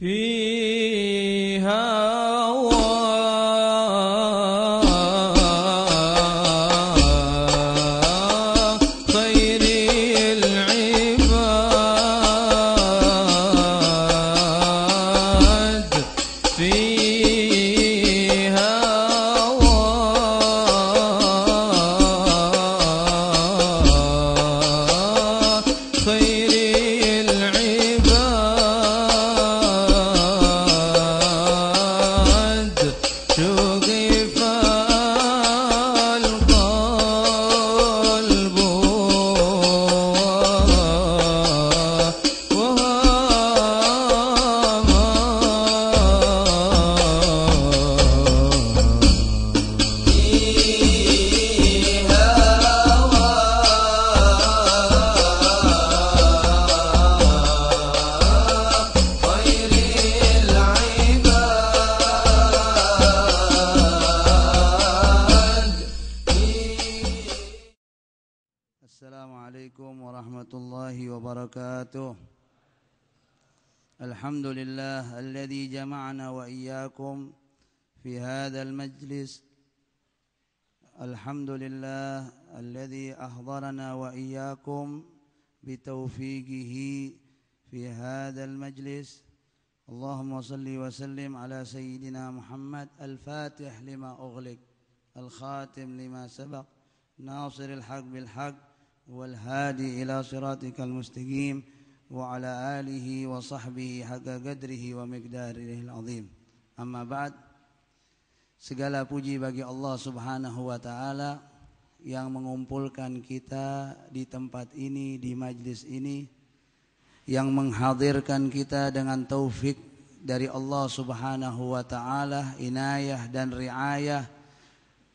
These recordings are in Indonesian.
فيها الحمد لله الذي جمعنا وإياكم في هذا المجلس. الحمد لله الذي أحضرنا وإياكم بتوفيقه في هذا المجلس. اللهم صل وسلم على سيدنا محمد الفاتح لما أغلق الخاتم لما سبق ناصر الحق بالحق والهادي إلى صراطك المستقيم وعلى آله وصحبه حق قدره ومقداره العظيم. Amma ba'd. Segala puji bagi Allah Subhanahu wa taala yang mengumpulkan kita di tempat ini, di majlis ini, yang menghadirkan kita dengan taufik dari Allah Subhanahu wa taala, inayah dan riayah,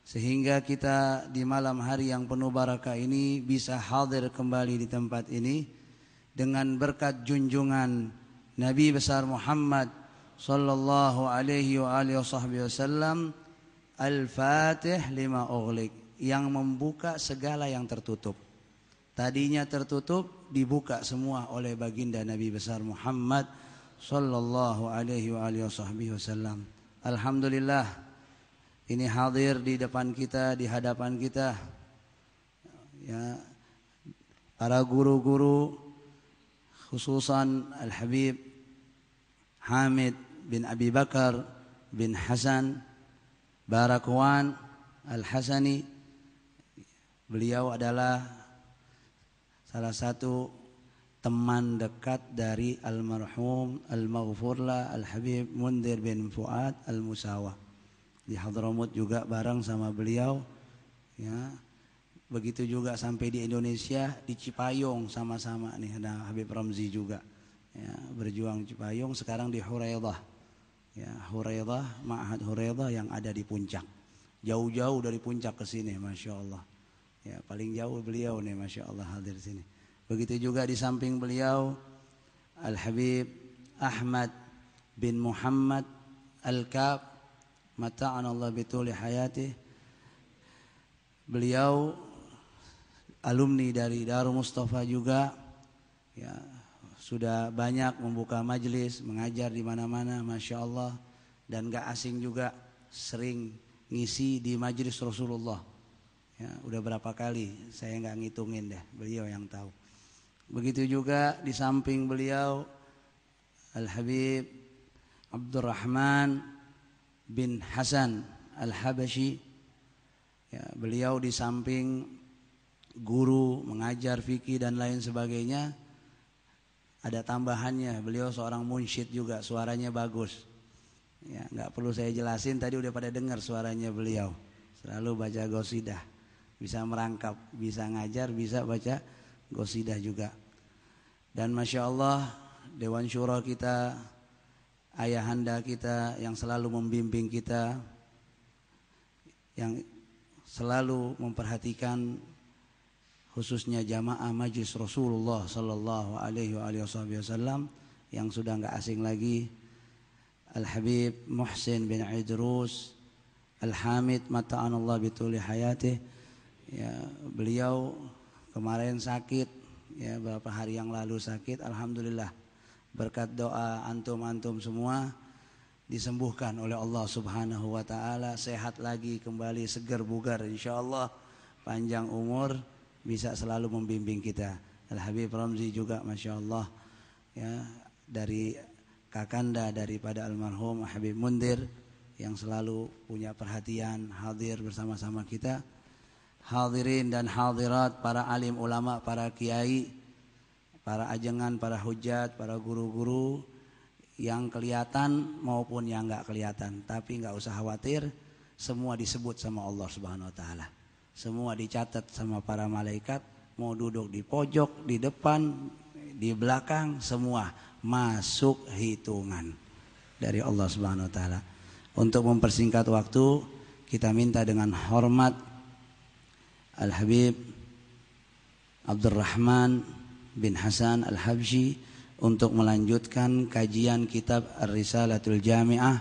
sehingga kita di malam hari yang penuh barakah ini bisa hadir kembali di tempat ini dengan berkat junjungan Nabi besar Muhammad sallallahu alaihi wa alihi wasallam, al-fatih lima ughliq, yang membuka segala yang tertutup. Tadinya tertutup, dibuka semua oleh baginda Nabi besar Muhammad sallallahu alaihi wa alihi wasallam. Alhamdulillah, ini hadir di depan kita, di hadapan kita, ya, para guru-guru, khususan Al-Habib Hamid bin Abi Bakar bin Hasan Barakwan Al-Hasani. Beliau adalah salah satu teman dekat dari almarhum al-maghfurlah Al-Habib Mundir bin Fuad Al-Musawa. Di Hadramut juga bareng sama beliau, ya. Begitu juga sampai di Indonesia, di Cipayung sama-sama nih, ada Habib Ramzi juga, ya, berjuang Cipayung. Sekarang di Huraidah, ya, Huraidah, Ma'had Huraidah yang ada di Puncak, jauh-jauh dari Puncak ke sini, masya Allah, ya, paling jauh beliau nih, masya Allah, hadir sini. Begitu juga di samping beliau Al-Habib Ahmad bin Muhammad Al-Kab, mata'anallah bituli hayatih. Beliau alumni dari Darul Mustafa juga, ya, sudah banyak membuka majelis, mengajar di mana-mana, masya Allah, dan gak asing juga sering ngisi di majelis Rasulullah, ya, udah berapa kali saya nggak ngitungin deh, beliau yang tahu. Begitu juga di samping beliau Al-Habib Abdurrahman bin Hasan Al-Habashi, ya, beliau di samping guru, mengajar fikih dan lain sebagainya, ada tambahannya, beliau seorang munsyid juga, suaranya bagus, ya, nggak perlu saya jelasin, tadi udah pada dengar suaranya beliau, selalu baca qasidah, bisa merangkap, bisa ngajar, bisa baca qasidah juga. Dan masya Allah, Dewan Syura kita, ayahanda kita yang selalu membimbing kita, yang selalu memperhatikan khususnya jamaah majlis Rasulullah sallallahu alaihi wasallam, yang sudah enggak asing lagi, Al-Habib Muhsin bin Idrus Al-Hamid mata'anallah bituli hayatih, ya, beliau kemarin sakit, ya, beberapa hari yang lalu sakit, alhamdulillah berkat doa antum-antum semua disembuhkan oleh Allah Subhanahu wa taala, sehat lagi kembali, segar bugar insyaallah, panjang umur, bisa selalu membimbing kita. Al Habib Ramzi juga masyaallah ya, dari kakanda daripada almarhum Habib Mundir yang selalu punya perhatian, hadir bersama-sama kita. Hadirin dan hadirat, para alim ulama, para kiai, para ajengan, para hujat, para guru-guru yang kelihatan maupun yang enggak kelihatan, tapi enggak usah khawatir, semua disebut sama Allah Subhanahu wa taala. Semua dicatat sama para malaikat, mau duduk di pojok, di depan, di belakang, semua masuk hitungan dari Allah Subhanahu wa taala. Untuk mempersingkat waktu, kita minta dengan hormat Al-Habib Abdurrahman bin Hasan Al-Habsyi untuk melanjutkan kajian kitab Ar-Risalatul Jami'ah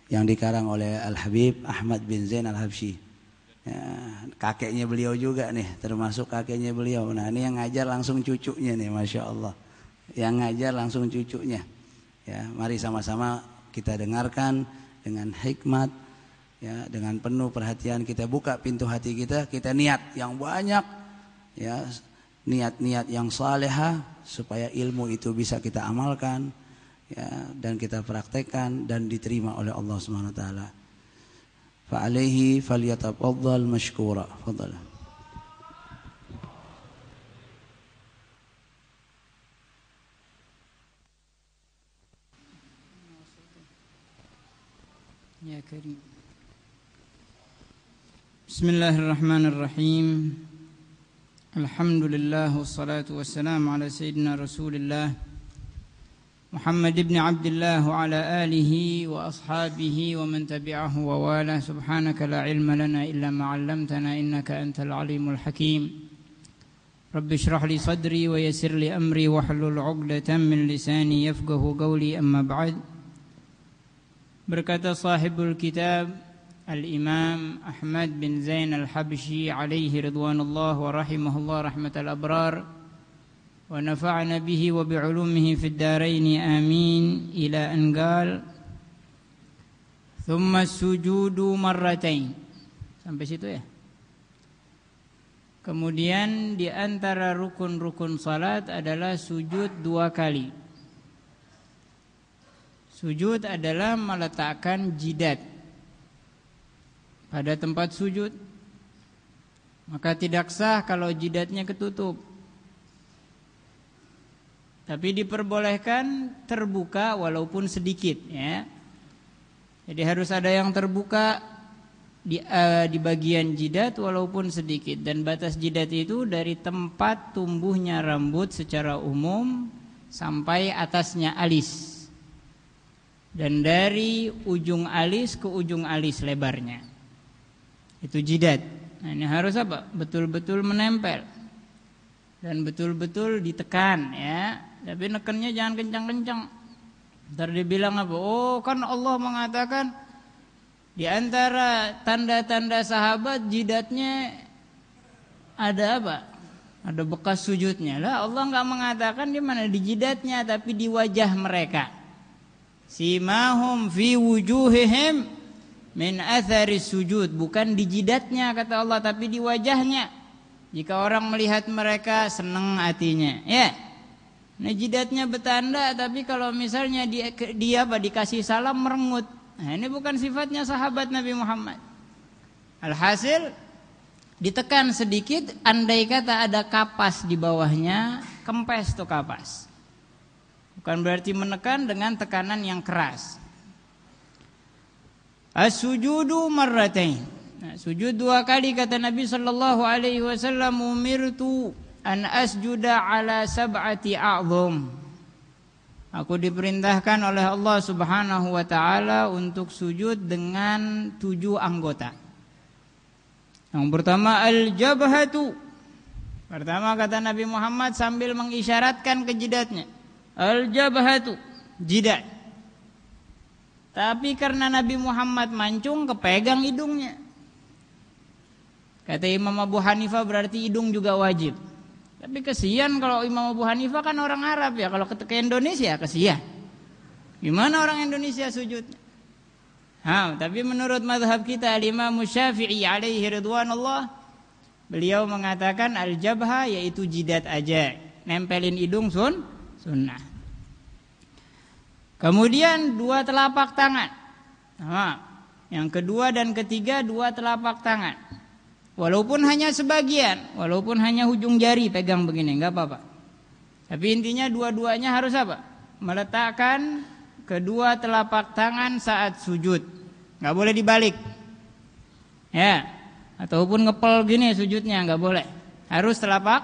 yang dikarang oleh Al-Habib Ahmad bin Zain Al-Habsyi. Ya, kakeknya beliau juga nih, termasuk kakeknya beliau. Nah, ini yang ngajar langsung cucunya nih, Masya Allah. Yang ngajar langsung cucunya. Ya, mari sama-sama kita dengarkan dengan hikmat, ya, dengan penuh perhatian, kita buka pintu hati kita, kita niat yang banyak, ya, niat-niat yang salehah supaya ilmu itu bisa kita amalkan, ya, dan kita praktekkan dan diterima oleh Allah Subhanahu wa taala. Fa alaihi falyatafaddal mashkura. Fadhal. Ya Karim. Bismillahirrahmanirrahim. Alhamdulillah wassalatu wassalamu ala sayyidina Rasulillah Muhammad ibn Abdullah wa ala alihi wa ashabihi wa man tabi'ahu wa wala. Subhanaka la ilma lana illa ma 'allamtana innaka antal alimul hakim. Rabbi shrah li sadri wa yassir li amri wa hlul 'uqdatam min lisani yafqahu qawli, amma ba'd. Berkata sahibul kitab Al-Imam Ahmad bin Zain Al-Habsyi alaihi ridwanullah wa rahimahullah rahmatal abrar wa nafa'ana bihi wa bi'ulumihi fid daraini amin, ila an qal thumma sujudu marratain. Sampai situ ya. Kemudian di antara rukun-rukun salat adalah sujud 2 kali. Sujud adalah meletakkan jidat pada tempat sujud. Maka tidak sah kalau jidatnya ketutup. Tapi diperbolehkan terbuka walaupun sedikit, ya. Jadi harus ada yang terbuka di bagian jidat walaupun sedikit. Dan batas jidat itu dari tempat tumbuhnya rambut secara umum sampai atasnya alis. Dan dari ujung alis ke ujung alis lebarnya. Itu jidat. Nah, ini harus apa? Betul-betul menempel. Dan betul-betul ditekan, ya. Tapi nekennya jangan kencang-kencang. Ntar dibilang apa? Oh, kan Allah mengatakan di antara tanda-tanda sahabat jidatnya ada apa? Ada bekas sujudnya. Lah, Allah enggak mengatakan di mana di jidatnya, tapi di wajah mereka. Simahum fi wujuhihim min athari sujud. Bukan di jidatnya kata Allah, tapi di wajahnya. Jika orang melihat mereka senang hatinya, ya. Nah, jidatnya bertanda, tapi kalau misalnya dia dikasih salam merengut. Nah, ini bukan sifatnya sahabat Nabi Muhammad. Alhasil ditekan sedikit, andai kata ada kapas di bawahnya, kempes tuh kapas. Bukan berarti menekan dengan tekanan yang keras. As-sujudu marratain. Nah, sujud 2 kali kata Nabi sallallahu alaihi wasallam, umirtu an asjuda ala sab'ati a'dham. Aku diperintahkan oleh Allah Subhanahu wa taala untuk sujud dengan 7 anggota. Yang pertama al-jabhatu. Pertama kata Nabi Muhammad sambil mengisyaratkan ke jidatnya. Al-jabhatu, jidat. Tapi karena Nabi Muhammad mancung, kepegang hidungnya. Kata Imam Abu Hanifah berarti hidung juga wajib. Tapi kesian kalau Imam Abu Hanifah kan orang Arab ya, kalau ke Indonesia kesian. Gimana orang Indonesia sujud? Tapi menurut mazhab kita Imam Syafi'i alaihi ridwanullah, beliau mengatakan al-jabha yaitu jidat aja, nempelin hidung sunnah. Kemudian 2 telapak tangan. Yang kedua dan ketiga 2 telapak tangan. Walaupun hanya sebagian, walaupun hanya ujung jari pegang begini, enggak apa-apa. Tapi intinya dua-duanya harus apa? Meletakkan kedua telapak tangan saat sujud. Enggak boleh dibalik. Ya. Ataupun ngepel gini sujudnya enggak boleh. Harus telapak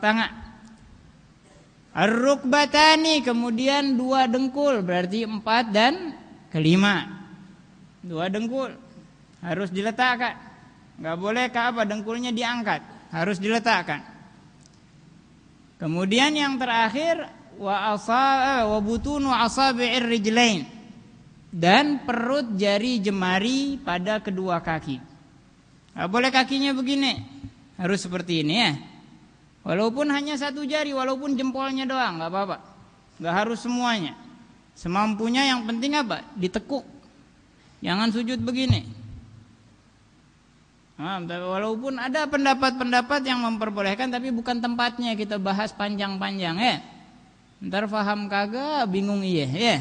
tangan. Ar-rukbatani, kemudian 2 dengkul, berarti 4 dan kelima. 2 dengkul harus diletakkan. Enggak boleh dengkulnya diangkat, harus diletakkan. Kemudian yang terakhir wa butunu asabi'ir rijlain, dan perut jari jemari pada kedua kaki. Enggak boleh kakinya begini, harus seperti ini ya. Walaupun hanya 1 jari, walaupun jempolnya doang, enggak apa-apa. Enggak harus semuanya. Semampunya, yang penting apa? Ditekuk. Jangan sujud begini. Walaupun ada pendapat-pendapat yang memperbolehkan, tapi bukan tempatnya kita bahas panjang-panjang ya. Ntar paham kagak, bingung iya ya.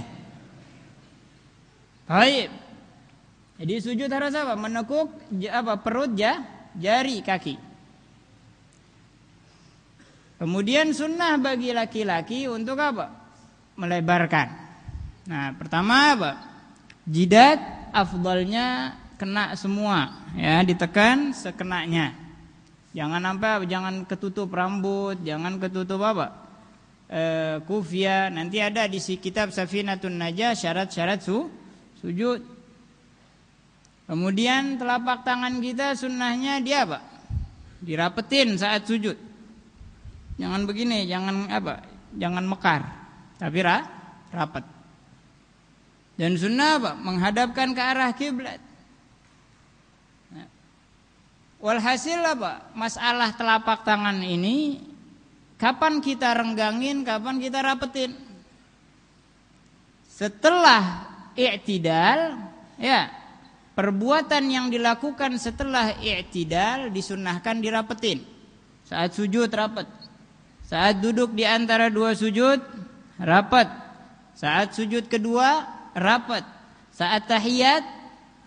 Baik. Jadi sujud harus apa? Menekuk perut jari kaki. Kemudian sunnah bagi laki-laki untuk apa? Melebarkan. Nah, pertama apa? Jidat afdalnya kena semua, ya, ditekan sekenanya. Jangan ketutup rambut, jangan ketutup kufia. Nanti ada di kitab Safinatun Najah syarat-syarat sujud. Kemudian telapak tangan kita sunnahnya dirapetin saat sujud. Jangan begini, jangan mekar, tapi rapat. Dan sunnah menghadapkan ke arah kiblat. Walhasil masalah telapak tangan ini kapan kita renggangin, kapan kita rapetin? Setelah i'tidal, ya, perbuatan yang dilakukan setelah i'tidal disunnahkan dirapetin. Saat sujud rapat, saat duduk di antara 2 sujud rapat, saat sujud kedua rapat, saat tahiyat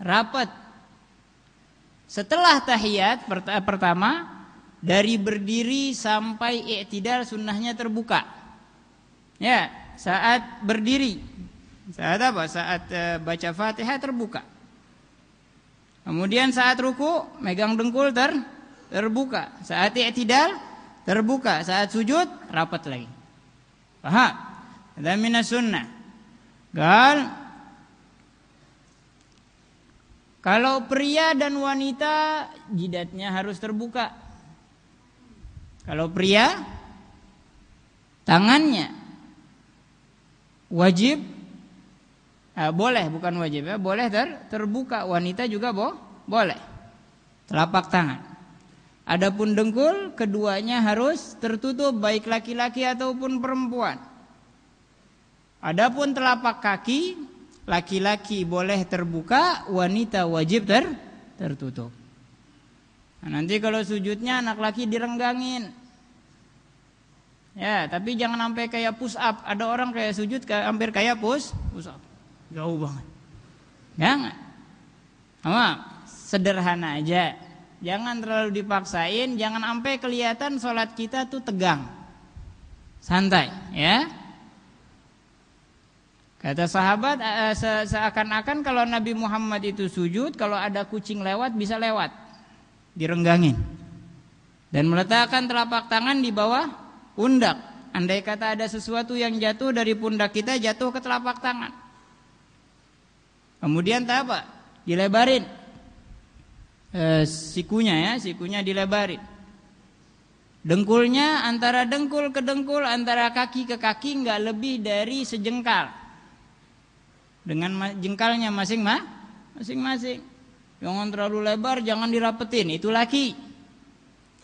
rapat. Setelah tahiyat pertama, dari berdiri sampai i'tidal sunnahnya terbuka. Ya, saat berdiri, saat Saat baca Fatihah terbuka. Kemudian saat ruku megang dengkul terbuka. Saat i'tidal terbuka. Saat sujud rapat lagi. Paham? Ada minas sunnah. Kalau pria dan wanita jidatnya harus terbuka. Kalau pria tangannya wajib, boleh bukan wajib ya, boleh terbuka. Wanita juga boleh. Telapak tangan. Adapun dengkul keduanya harus tertutup, baik laki-laki ataupun perempuan. Adapun telapak kaki, laki-laki boleh terbuka, wanita wajib tertutup. Nah, nanti kalau sujudnya anak laki direnggangin. Ya, tapi jangan sampai kayak push up. Ada orang kayak sujud hampir kayak push up. Jauh banget. Jangan. Sederhana aja. Jangan terlalu dipaksain, jangan sampai kelihatan sholat kita tuh tegang. Santai, ya. Kata sahabat, seakan-akan kalau Nabi Muhammad itu sujud, kalau ada kucing lewat bisa lewat, direnggangin, dan meletakkan telapak tangan di bawah pundak. Andai kata ada sesuatu yang jatuh dari pundak kita, jatuh ke telapak tangan. Kemudian dilebarin sikunya dilebarin. Dengkulnya antara dengkul ke dengkul, antara kaki ke kaki nggak lebih dari sejengkal. Dengan jengkalnya masing-masing. Jangan terlalu lebar, jangan dirapetin. Itu laki.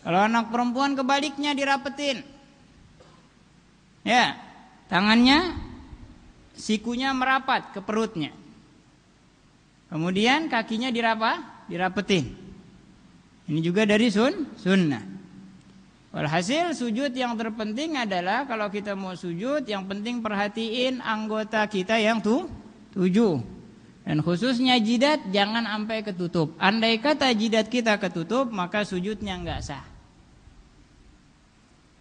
Kalau anak perempuan kebaliknya dirapetin. Ya, tangannya sikunya merapat ke perutnya. Kemudian kakinya dirapetin. Ini juga dari sunnah. Walhasil sujud yang terpenting adalah kalau kita mau sujud, yang penting perhatiin anggota kita yang 7. Dan khususnya jidat jangan sampai ketutup. Andai kata jidat kita ketutup, maka sujudnya enggak sah.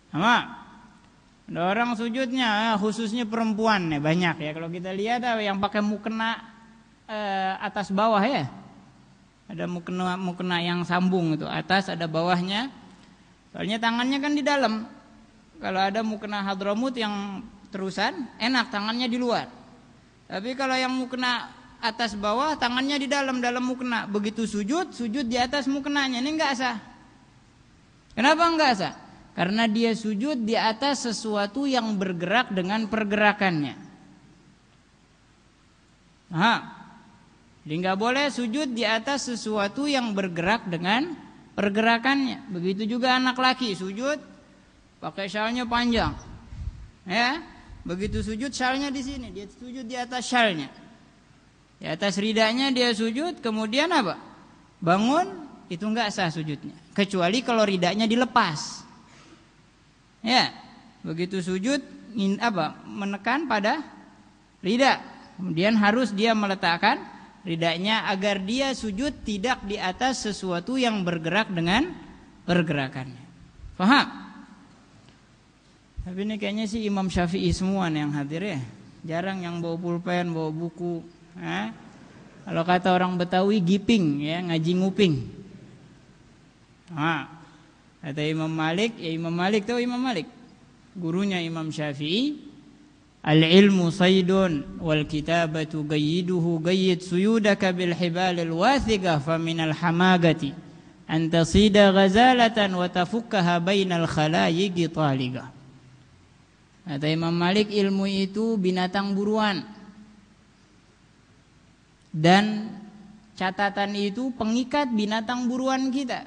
Sama. Ada orang sujudnya khususnya perempuan nih banyak ya. Kalau kita lihat yang pakai mukena atas bawah ya. Ada mukena yang sambung itu, atas ada bawahnya. Soalnya tangannya kan di dalam. Kalau ada mukena Hadramut yang terusan, enak tangannya di luar. Tapi kalau yang mukena atas bawah, tangannya di dalam mukena. Begitu sujud di atas mukenanya. Ini enggak sah. Kenapa enggak sah? Karena dia sujud di atas sesuatu yang bergerak dengan pergerakannya. Jadi enggak boleh sujud di atas sesuatu yang bergerak dengan pergerakannya. Begitu juga anak laki sujud pakai syalnya panjang. Ya, begitu sujud syalnya di sini, dia sujud di atas syalnya. Di atas ridanya dia sujud, kemudian apa? Bangun, itu enggak sah sujudnya. Kecuali kalau ridanya dilepas. Ya, begitu sujud menekan pada rida. Kemudian harus dia meletakkan ridanya agar dia sujud tidak di atas sesuatu yang bergerak dengan pergerakannya. Paham? Tapi ini kayaknya sih Imam Syafi'i semua nih yang hadir ya. Jarang yang bawa pulpen, bawa buku. Kalau kata orang Betawi giping ya, ngaji nguping. Kata Imam Malik, ya Imam Malik tahu Imam Malik, gurunya Imam Syafi'i, al-ilmu saydun wal kitabatu gayyiduhu gayyid suyudaka bil hibalil wathiqah faminal hamagati an tasida ghazalatan wa tafukkaha bainal khalayiqi taliqah. Kata Imam Malik, ilmu itu binatang buruan. Dan catatan itu pengikat binatang buruan kita.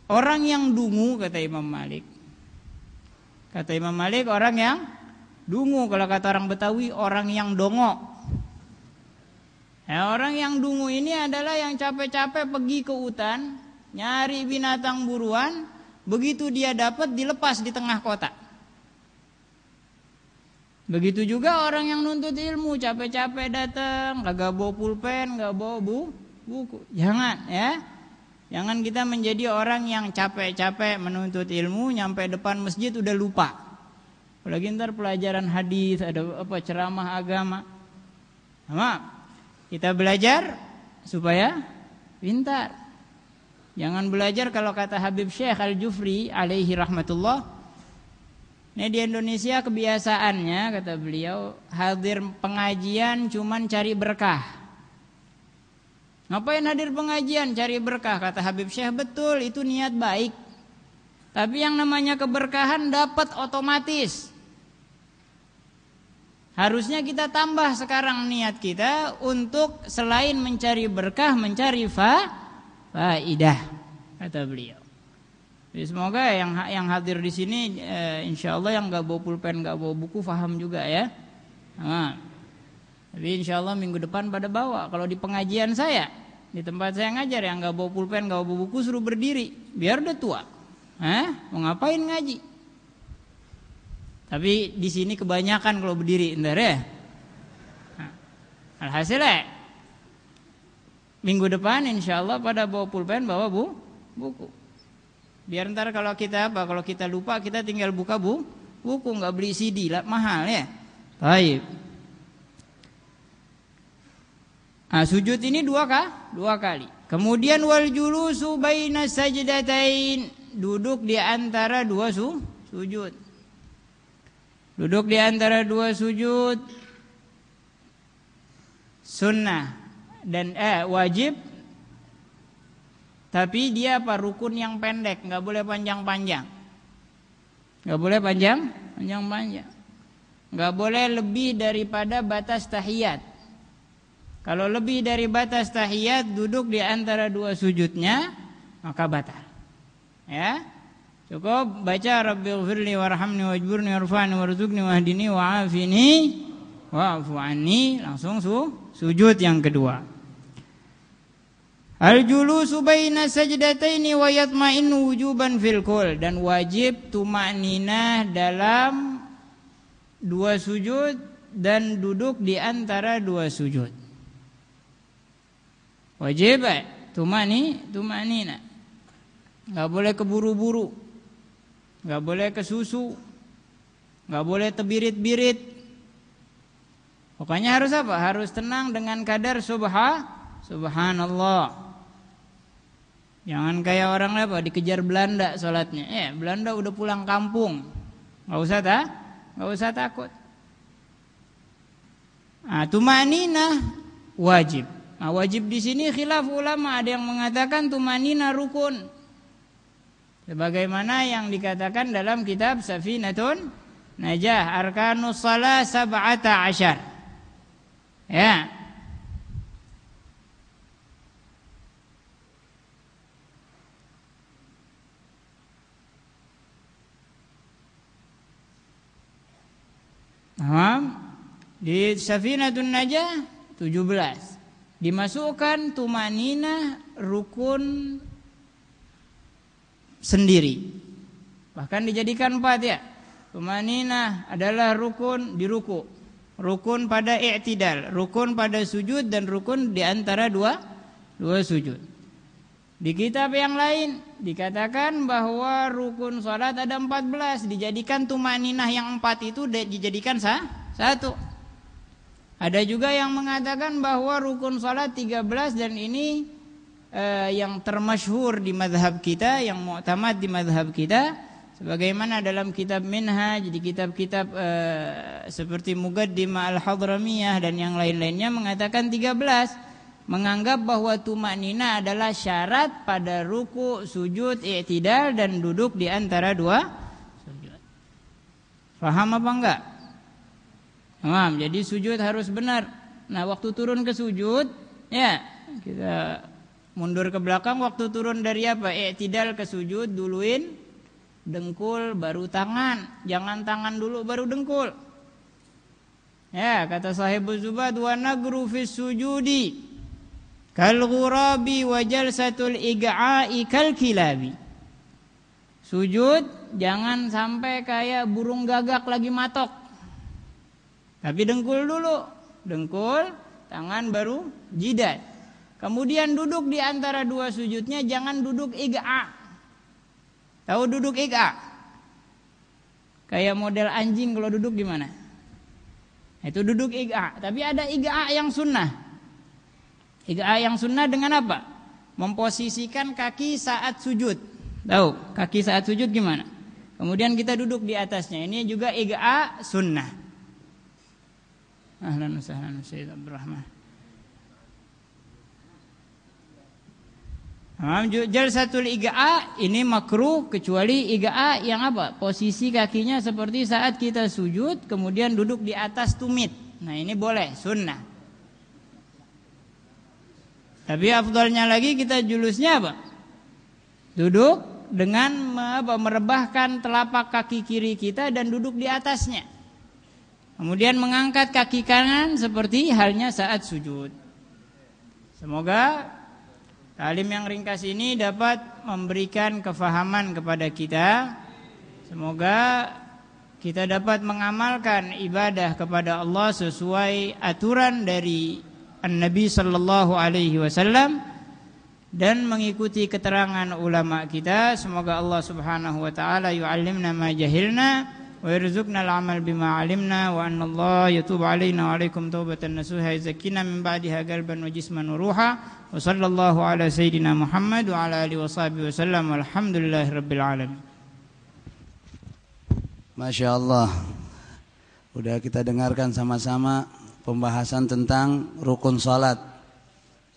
Orang yang dungu, kata Imam Malik. Kata Imam Malik, orang yang dungu. Kalau kata orang Betawi, orang yang dongo. Ya, orang yang dungu ini adalah yang capek-capek pergi ke hutan, nyari binatang buruan. Begitu dia dapat, dilepas di tengah kota. Begitu juga orang yang nuntut ilmu, capek-capek datang, kagak bawa pulpen, kagak bawa buku. Jangan ya. Jangan kita menjadi orang yang capek-capek menuntut ilmu, nyampe depan masjid udah lupa. Apalagi ntar pelajaran hadis, ada ceramah agama. Kita belajar supaya pintar. Jangan belajar kalau kata Habib Syekh Al-Jufri alaihi rahmatullah. Ini di Indonesia kebiasaannya, kata beliau, hadir pengajian cuman cari berkah. Ngapain hadir pengajian? Cari berkah. Kata Habib Syekh, betul, itu niat baik. Tapi yang namanya keberkahan dapat otomatis. Harusnya kita tambah sekarang niat kita untuk selain mencari berkah, mencari faidah, kata beliau. Jadi semoga yang hadir di sini insya Allah yang nggak bawa pulpen, nggak bawa buku paham juga ya. Tapi insya Allah minggu depan pada bawa. Kalau di pengajian saya, di tempat saya ngajar yang nggak bawa pulpen, nggak bawa buku, suruh berdiri, biar udah tua. Mau ngapain ngaji? Tapi di sini kebanyakan kalau berdiri, ntar ya. Alhasilnya minggu depan insya Allah pada bawa pulpen, bawa buku. Biar ntar kalau kita lupa kita tinggal buka buku, nggak beli CD lah, mahal ya. Baik. Sujud ini dua kali. Kemudian wal julusu baina sajdatain, duduk di antara dua sujud. Duduk di antara dua sujud sunnah dan wajib. Tapi dia rukun yang pendek, nggak boleh panjang-panjang. Nggak boleh panjang-panjang. Nggak boleh lebih daripada batas tahiyat. Kalau lebih dari batas tahiyat, duduk di antara dua sujudnya, maka batal. Ya. Cukup baca Rabbighfirli warhamni wajburni warfa'ni warzuqni wahdini wa'afini wa'fu anni, langsung sujud yang kedua. Al-julusu baina sajdataini wa yatma'innu wujuban fil kul, dan wajib tumaninah dalam dua sujud dan duduk di antara dua sujud. Wajib tumanina. Enggak boleh keburu-buru. Enggak boleh kesusu. Enggak boleh terbirit-birit. Pokoknya harus apa? Harus tenang dengan kadar subhanallah. Jangan kayak orang apa dikejar Belanda sholatnya. Belanda udah pulang kampung. Enggak usah takut. Tumanina wajib. Wajib di sini khilaf ulama, ada yang mengatakan tumanina rukun. Sebagaimana yang dikatakan dalam kitab Safinatun Najah, arkanus shalah 17. Ya. Di Safinatun Najah 17 dimasukkan tumanina rukun sendiri. Bahkan dijadikan 4 ya. Tumanina adalah rukun di ruku, rukun pada i'tidal, rukun pada sujud, dan rukun di antara dua sujud. Di kitab yang lain dikatakan bahwa rukun salat ada 14, dijadikan tumaninah yang 4 itu dijadikan satu. Ada juga yang mengatakan bahwa rukun salat 13, dan ini yang termasyhur di mazhab kita, yang mu'tamad di mazhab kita, sebagaimana dalam kitab Minhaj, di kitab-kitab seperti Muqaddimah Al-Hadramiyah dan yang lain-lainnya mengatakan 13. Menganggap bahwa tumanina adalah syarat pada ruku, sujud, i'tidal, dan duduk di antara dua sujud. Paham apa enggak? Paham. Jadi sujud harus benar. Nah, waktu turun ke sujud, ya kita mundur ke belakang. Waktu turun dari apa? I'tidal ke sujud, duluin dengkul baru tangan. Jangan tangan dulu baru dengkul. Ya, kata Sahibuz Zubad, wa nagru fis sujudi kal ghurabi wa jalsatul ig'a'i kal kilabi. Sujud jangan sampai kayak burung gagak lagi matok. Tapi dengkul dulu. Dengkul, tangan baru jidat. Kemudian duduk di antara dua sujudnya, jangan duduk ig'a. Tahu duduk ig'a? Kayak model anjing kalau duduk gimana? Itu duduk ig'a. Tapi ada ig'a yang sunnah. Ig'a yang sunnah dengan apa? Memposisikan kaki saat sujud. Tahu kaki saat sujud gimana? Kemudian kita duduk di atasnya. Ini juga ig'a sunnah. Ahlan wa sahlan Sayyid Abdul Rahman. Jalsatul ig'a ini makruh kecuali ig'a yang apa? Posisi kakinya seperti saat kita sujud, kemudian duduk di atas tumit. Nah, ini boleh, sunnah. Tapi afdalnya lagi kita julusnya apa? Duduk dengan merebahkan telapak kaki kiri kita dan duduk di atasnya. Kemudian mengangkat kaki kanan seperti halnya saat sujud. Semoga talim yang ringkas ini dapat memberikan kefahaman kepada kita. Semoga kita dapat mengamalkan ibadah kepada Allah sesuai aturan dari An-Nabi sallallahu alaihi wasallam dan mengikuti keterangan ulama kita. Semoga Allah Subhanahu wa taala yu'allimna ma jahilna wa yarzuqna al-amal bima 'alimna wa anna Allah yatubu 'alaina wa 'alaikum taubatan nasuha yuzakkina min ba'daha qalban wa jisman wa ruha. Wa sallallahu ala sayyidina Muhammad wa ala alihi washabihi wasallam. Alhamdulillahirabbil alamin. Masyaallah. Udah kita dengarkan sama-sama pembahasan tentang rukun salat.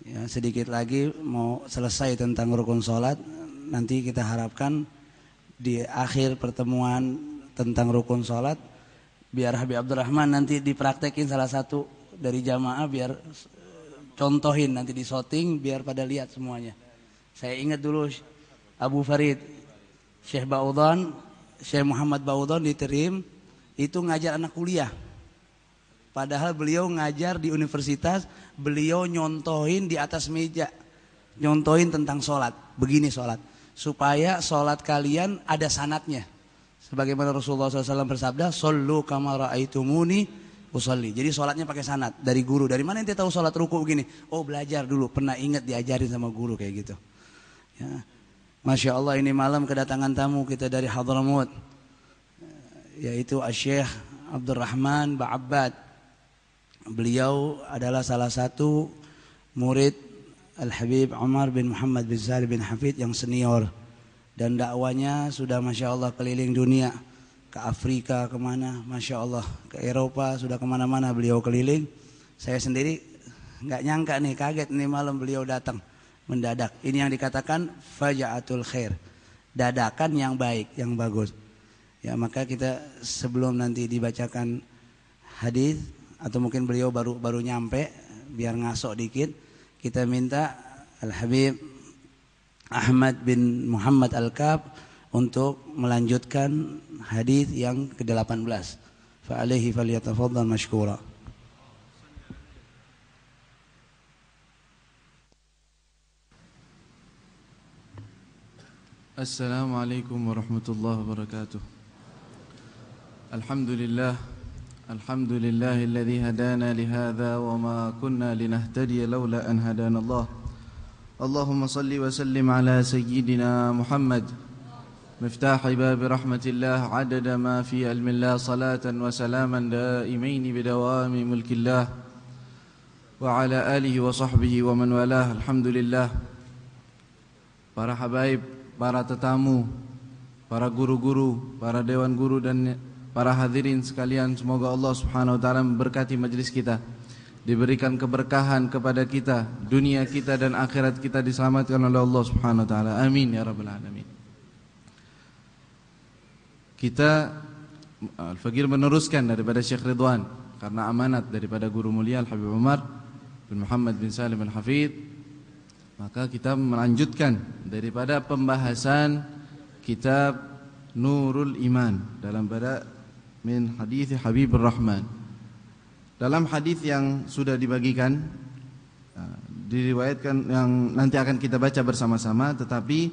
Ya, sedikit lagi mau selesai tentang rukun salat. Nanti kita harapkan di akhir pertemuan tentang rukun salat biar Habib Abdurrahman nanti dipraktekin salah satu dari jamaah, biar contohin nanti di shooting biar pada lihat semuanya. Saya ingat dulu Abu Farid, Syekh Ba'udhan, Syekh Muhammad Ba'udhan diterim itu ngajar anak kuliah. Padahal beliau ngajar di universitas, beliau nyontohin di atas meja, nyontohin tentang sholat. Begini sholat, supaya sholat kalian ada sanatnya. Sebagaimana Rasulullah SAW bersabda, "Shollu kama ra'aitumuni usolli." Jadi sholatnya pakai sanat dari guru. Dari mana ente tahu sholat ruku begini? Oh belajar dulu, pernah ingat diajarin sama guru kayak gitu. Ya. Masya Allah, ini malam kedatangan tamu kita dari Hadramut, yaitu Syekh Abdurrahman Ba'abbad. Beliau adalah salah satu murid Al-Habib Umar bin Muhammad bin Salim bin Hafid yang senior. Dan dakwanya sudah Masya Allah keliling dunia. Ke Afrika kemana, Masya Allah. Ke Eropa sudah kemana-mana beliau keliling. Saya sendiri gak nyangka nih, kaget nih malam beliau datang mendadak. Ini yang dikatakan faja'atul khair, dadakan yang baik, yang bagus. Ya, maka kita sebelum nanti dibacakan hadis, atau mungkin beliau baru nyampe, biar ngasok dikit, kita minta Al-Habib Ahmad bin Muhammad Al-Kab untuk melanjutkan hadis yang ke-18. Fa'alaihi falyatafaddal mashkura. Assalamualaikum warahmatullahi wabarakatuh. Alhamdulillah alladzi hadana li hadza wa ma kunna linahtadiya laula an hadana Allah. Allahumma salli wa sallim ala sayyidina Muhammad miftahi bab rahmatillah adada ma fi ilmillah salatan wa salaman daimain bidawami mulkillah wa ala alihi wa sahbihi wa man walah. Alhamdulillah. Para habaib, para tetamu, para guru-guru, para dewan guru dan para hadirin sekalian, semoga Allah Subhanahu wa taala memberkati majelis kita, diberikan keberkahan kepada kita, dunia kita dan akhirat kita diselamatkan oleh Allah Subhanahu wa taala. Amin ya rabbal alamin. Kita Al-Faqir meneruskan daripada Syekh Ridwan karena amanat daripada guru mulia Al-Habib Umar bin Muhammad bin Salim Al-Hafidh. Maka kita melanjutkan daripada pembahasan kitab Nurul Iman dalam pada min hadis Habibur Rahman. Dalam hadis yang sudah dibagikan, diriwayatkan, yang nanti akan kita baca bersama-sama, tetapi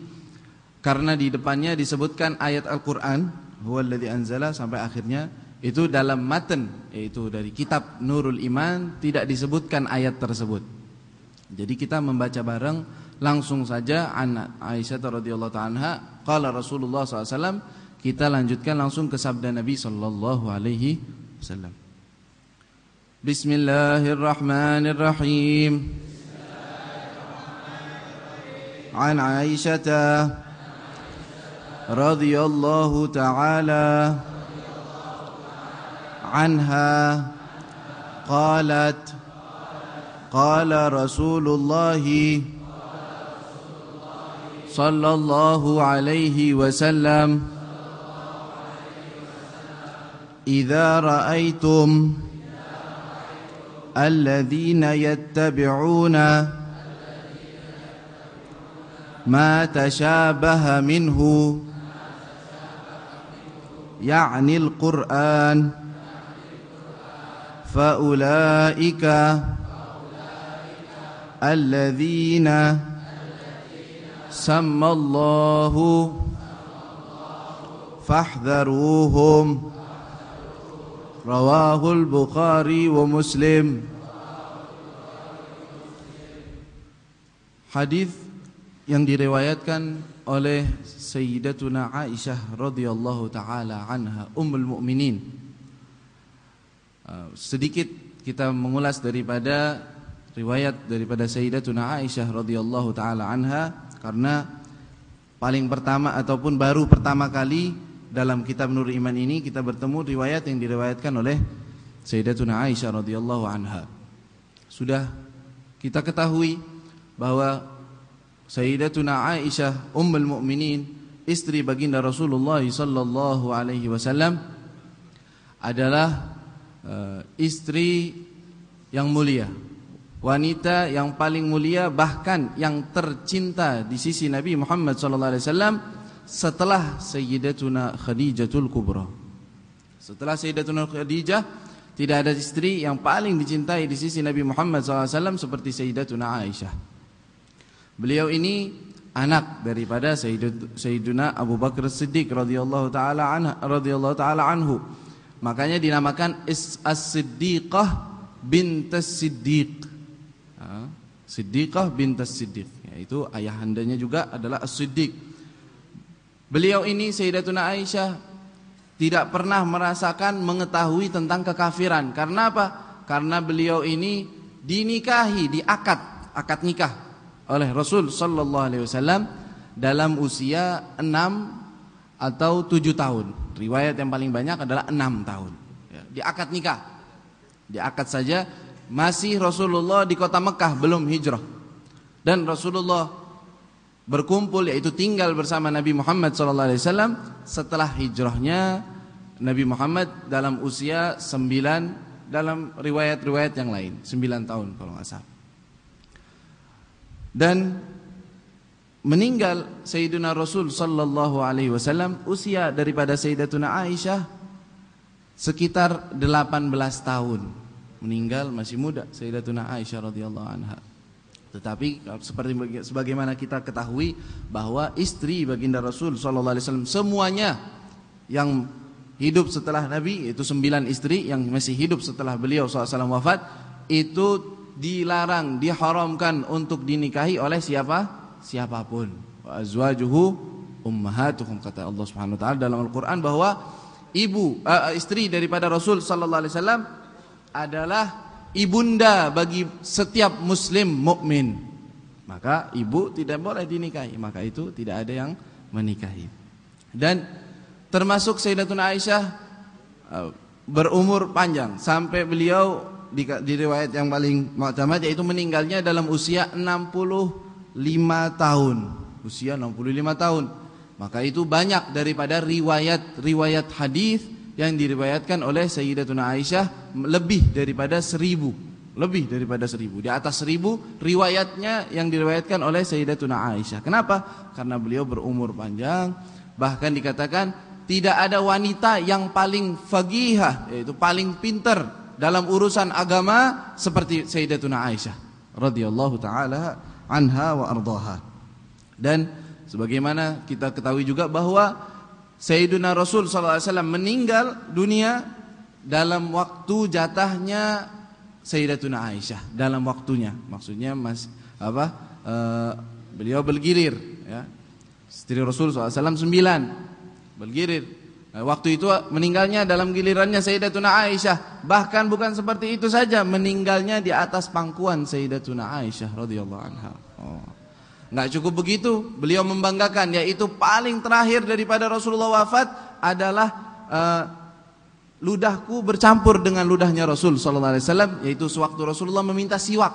karena di depannya disebutkan ayat Al-Quran, huwallazi anzala sampai akhirnya, itu dalam matan, yaitu dari kitab Nurul Iman tidak disebutkan ayat tersebut. Jadi kita membaca bareng langsung saja an Aisyah radhiyallahu anha qala Rasulullah SAW. Kita lanjutkan langsung ke sabda Nabi sallallahu alaihi wasallam. Bismillahirrahmanirrahim. An Aisyah radhiyallahu ta'ala anha qalat qala Rasulullah sallallahu alaihi wasallam idza ra'aitum alladhina yattabi'una ma tashabaha minhu ya'ni al-Qur'an fa ulaika alladhina sammallahu fahdharuhum. Rawahul Bukhari wa Muslim. Hadis yang diriwayatkan oleh Sayyidatuna Aisyah radhiyallahu taala anha ummul mukminin. Sedikit kita mengulas daripada riwayat daripada Sayyidatuna Aisyah radhiyallahu taala anha, karena paling pertama ataupun baru pertama kali dalam kitab Nur Iman ini kita bertemu riwayat yang diriwayatkan oleh Sayyidatuna Aisyah radhiyallahu anha. Sudah kita ketahui bahwa Sayyidatuna Aisyah ummul mukminin, istri baginda Rasulullah sallallahu alaihi wasallam, adalah istri yang mulia, wanita yang paling mulia, bahkan yang tercinta di sisi Nabi Muhammad SAW setelah Sayyidatuna Khadijatul Kubra. Setelah Sayyidatuna Khadijah, tidak ada istri yang paling dicintai di sisi Nabi Muhammad SAW seperti Sayyidatuna Aisyah. Beliau ini anak daripada Sayyiduna Abu Bakar Siddiq radhiyallahu taala anhu. Makanya dinamakan As-Siddiqah bintas Siddiq. Siddiqah bintas Siddiq, yaitu ayahandanya juga adalah As-Siddiq. Beliau ini Sayyidatuna Aisyah tidak pernah merasakan mengetahui tentang kekafiran. Karena apa? Karena beliau ini dinikahi, akad nikah oleh Rasul sallallahu alaihi wasallam dalam usia 6 atau 7 tahun. Riwayat yang paling banyak adalah 6 tahun. Diakad nikah. Diakad saja masih Rasulullah di kota Mekah, belum hijrah. Dan Rasulullah berkumpul, yaitu tinggal bersama Nabi Muhammad SAW setelah hijrahnya Nabi Muhammad dalam usia 9, dalam riwayat-riwayat yang lain 9 tahun kalau nggak salah. Dan meninggal Sayyidina Rasul sallallahu alaihi wasallam usia daripada Sayyidatuna Aisyah sekitar 18 tahun. Meninggal masih muda Sayyidatuna Aisyah radhiyallahu anha. Tetapi seperti sebagaimana kita ketahui bahwa istri baginda Rasul sallallahu alaihi wasallam semuanya yang hidup setelah Nabi, itu 9 istri yang masih hidup setelah beliau sallallahu alaihi wasallam wafat, itu dilarang, diharamkan untuk dinikahi oleh siapapun. Wa azwajuhu ummahatuhum, kata Allah Subhanahu wa taala dalam Al-Qur'an bahwa istri daripada Rasul sallallahu alaihi wasallam adalah ibunda bagi setiap muslim mukmin. Maka ibu tidak boleh dinikahi, maka itu tidak ada yang menikahi. Dan termasuk Sayyidatuna Aisyah berumur panjang sampai beliau di riwayat yang paling mu'tamad yaitu meninggalnya dalam usia 65 tahun. Usia 65 tahun. Maka itu banyak daripada riwayat hadis yang diriwayatkan oleh Sayyidatuna Aisyah lebih daripada 1000. Di atas 1000 riwayatnya yang diriwayatkan oleh Sayyidatuna Aisyah. Kenapa? Karena beliau berumur panjang. Bahkan dikatakan tidak ada wanita yang paling faqihah, yaitu paling pintar dalam urusan agama seperti Sayyidatuna Aisyah radhiyallahu taala anha wa ardhaha. Dan sebagaimana kita ketahui juga bahwa Sayyiduna Rasul sallallahu alaihi wasallam meninggal dunia dalam waktu jatahnya Sayyidatuna Aisyah, dalam waktunya. Maksudnya beliau bergilir ya. Istri Rasul sallallahu alaihi wasallam 9 bergilir. Waktu itu meninggalnya dalam gilirannya Sayyidatuna Aisyah. Bahkan bukan seperti itu saja, meninggalnya di atas pangkuan Sayyidatuna Aisyah radhiyallahu anha. Enggak cukup begitu, beliau membanggakan, yaitu paling terakhir daripada Rasulullah wafat adalah ludahku bercampur dengan ludahnya Rasul sallallahu alaihi wasallam, yaitu sewaktu Rasulullah meminta siwak.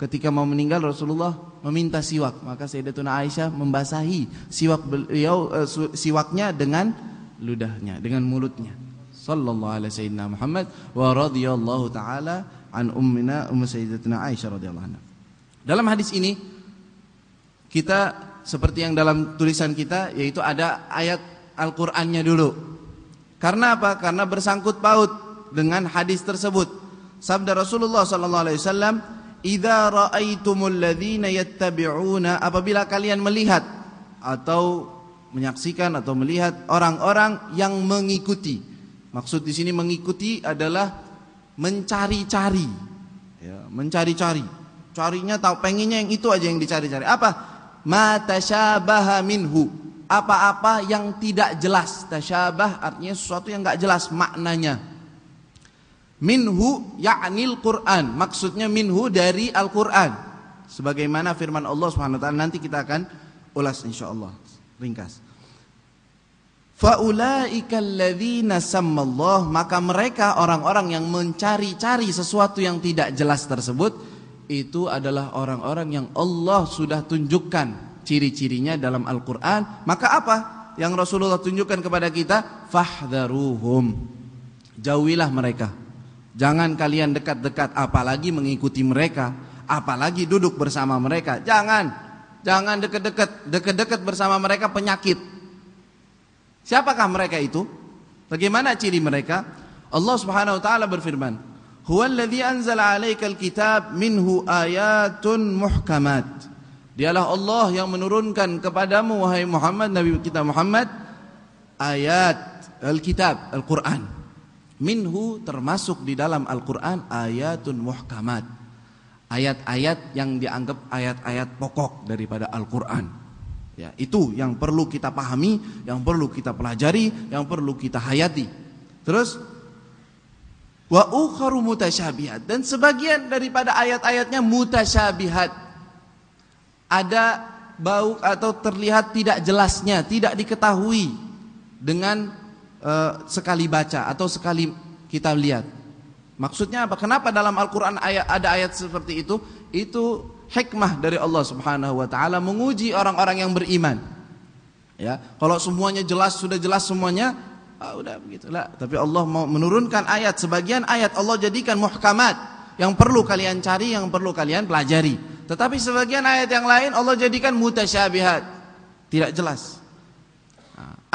Ketika mau meninggal Rasulullah meminta siwak, maka Sayyidatuna Aisyah membasahi siwaknya dengan ludahnya, dengan mulutnya. Sallallahu alaihi sayyidina Muhammad wa radhiyallahu taala an ummina Sayyidatuna Aisyah radhiyallahu anha. Dalam hadis ini kita seperti yang dalam tulisan kita, yaitu ada ayat Al-Qur'annya dulu. Karena apa? Karena bersangkut paut dengan hadis tersebut. Sabda Rasulullah sallallahu alaihi wasallam, "Idza ra'aitumul ladzina yattabi'una", apabila kalian melihat atau menyaksikan atau melihat orang-orang yang mengikuti. Maksud di sini mengikuti adalah mencari-cari. Ya, mencari-cari. Carinya tahu, pengennya yang itu aja yang dicari-cari. Apa? Ma tasyabaha minhu, apa-apa yang tidak jelas. Tasyabah artinya sesuatu yang enggak jelas maknanya. Minhu ya'nil Qur'an, maksudnya minhu dari Al-Qur'an. Sebagaimana firman Allah Subhanahu wa taala, nanti kita akan ulas insyaallah ringkas. Faulaika alladzina sammallah, maka mereka orang-orang yang mencari-cari sesuatu yang tidak jelas tersebut, itu adalah orang-orang yang Allah sudah tunjukkan ciri-cirinya dalam Al-Qur'an. Maka apa yang Rasulullah tunjukkan kepada kita? Fahdharuhum, jauhilah mereka. Jangan kalian dekat-dekat, apalagi mengikuti mereka, apalagi duduk bersama mereka. Jangan dekat-dekat bersama mereka penyakit. Siapakah mereka itu? Bagaimana ciri mereka? Allah Subhanahu wa taala berfirman, "Huwallazi anzala 'alaikal kitab minhu ayatun muhkamat." Dialah Allah yang menurunkan kepadamu wahai Muhammad, Nabi kita Muhammad, ayat Alkitab, Al-Quran. Minhu termasuk di dalam Al-Quran ayatun muhkamat. Ayat-ayat yang dianggap ayat-ayat pokok daripada Al-Quran. Ya, itu yang perlu kita pahami, yang perlu kita pelajari, yang perlu kita hayati. Terus wa ukharu mutasyabihat, dan sebagian daripada ayat-ayatnya mutasyabihat. Ada bau atau terlihat tidak jelasnya, tidak diketahui dengan sekali baca atau sekali kita lihat. Maksudnya apa? Kenapa dalam Al-Quran ada ayat seperti itu? Itu hikmah dari Allah Subhanahu wa taala menguji orang-orang yang beriman. Ya, kalau semuanya jelas, sudah jelas semuanya, udah begitulah. Tapi Allah mau menurunkan ayat, sebagian ayat Allah jadikan muhkamat, yang perlu kalian cari, yang perlu kalian pelajari. Tetapi sebagian ayat yang lain Allah jadikan mutasyabihat, tidak jelas.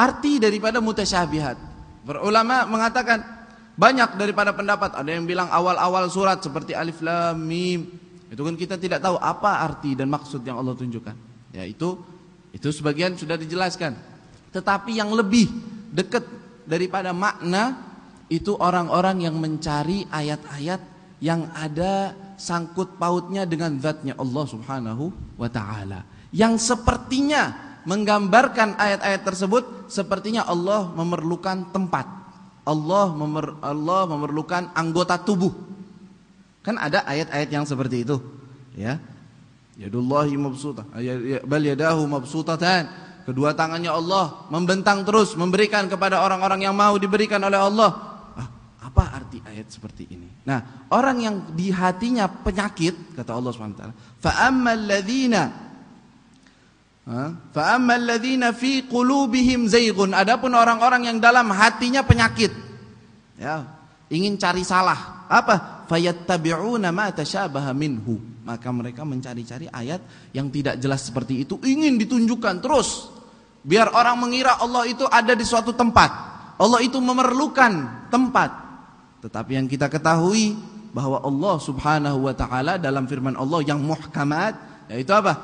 Arti daripada mutasyabihat, ulama mengatakan banyak daripada pendapat. Ada yang bilang awal-awal surat seperti Alif Lam Mim. Itu kan kita tidak tahu apa arti dan maksud yang Allah tunjukkan. Ya, itu sebagian sudah dijelaskan. Tetapi yang lebih dekat daripada makna itu orang-orang yang mencari ayat-ayat yang ada sangkut pautnya dengan zatnya Allah Subhanahu wa taala. Yang sepertinya menggambarkan ayat-ayat tersebut sepertinya Allah memerlukan tempat. Allah memerlukan anggota tubuh. Kan ada ayat-ayat yang seperti itu, ya. Yadullahi mabsutah, bal yadahu mabsutatan. Kedua tangannya Allah membentang terus, memberikan kepada orang-orang yang mau diberikan oleh Allah. Apa arti ayat seperti ini? Nah, orang yang di hatinya penyakit, kata Allah SWT, fa'ammal ladzina fi qulubihim zayghun. Adapun orang-orang yang dalam hatinya penyakit, ya, ingin cari salah, apa? Fayattabi'una ma tasyabaha minhu. Maka mereka mencari-cari ayat yang tidak jelas seperti itu, ingin ditunjukkan terus, biar orang mengira Allah itu ada di suatu tempat, Allah itu memerlukan tempat. Tetapi yang kita ketahui bahwa Allah Subhanahu wa taala dalam firman Allah yang muhkamat, yaitu apa?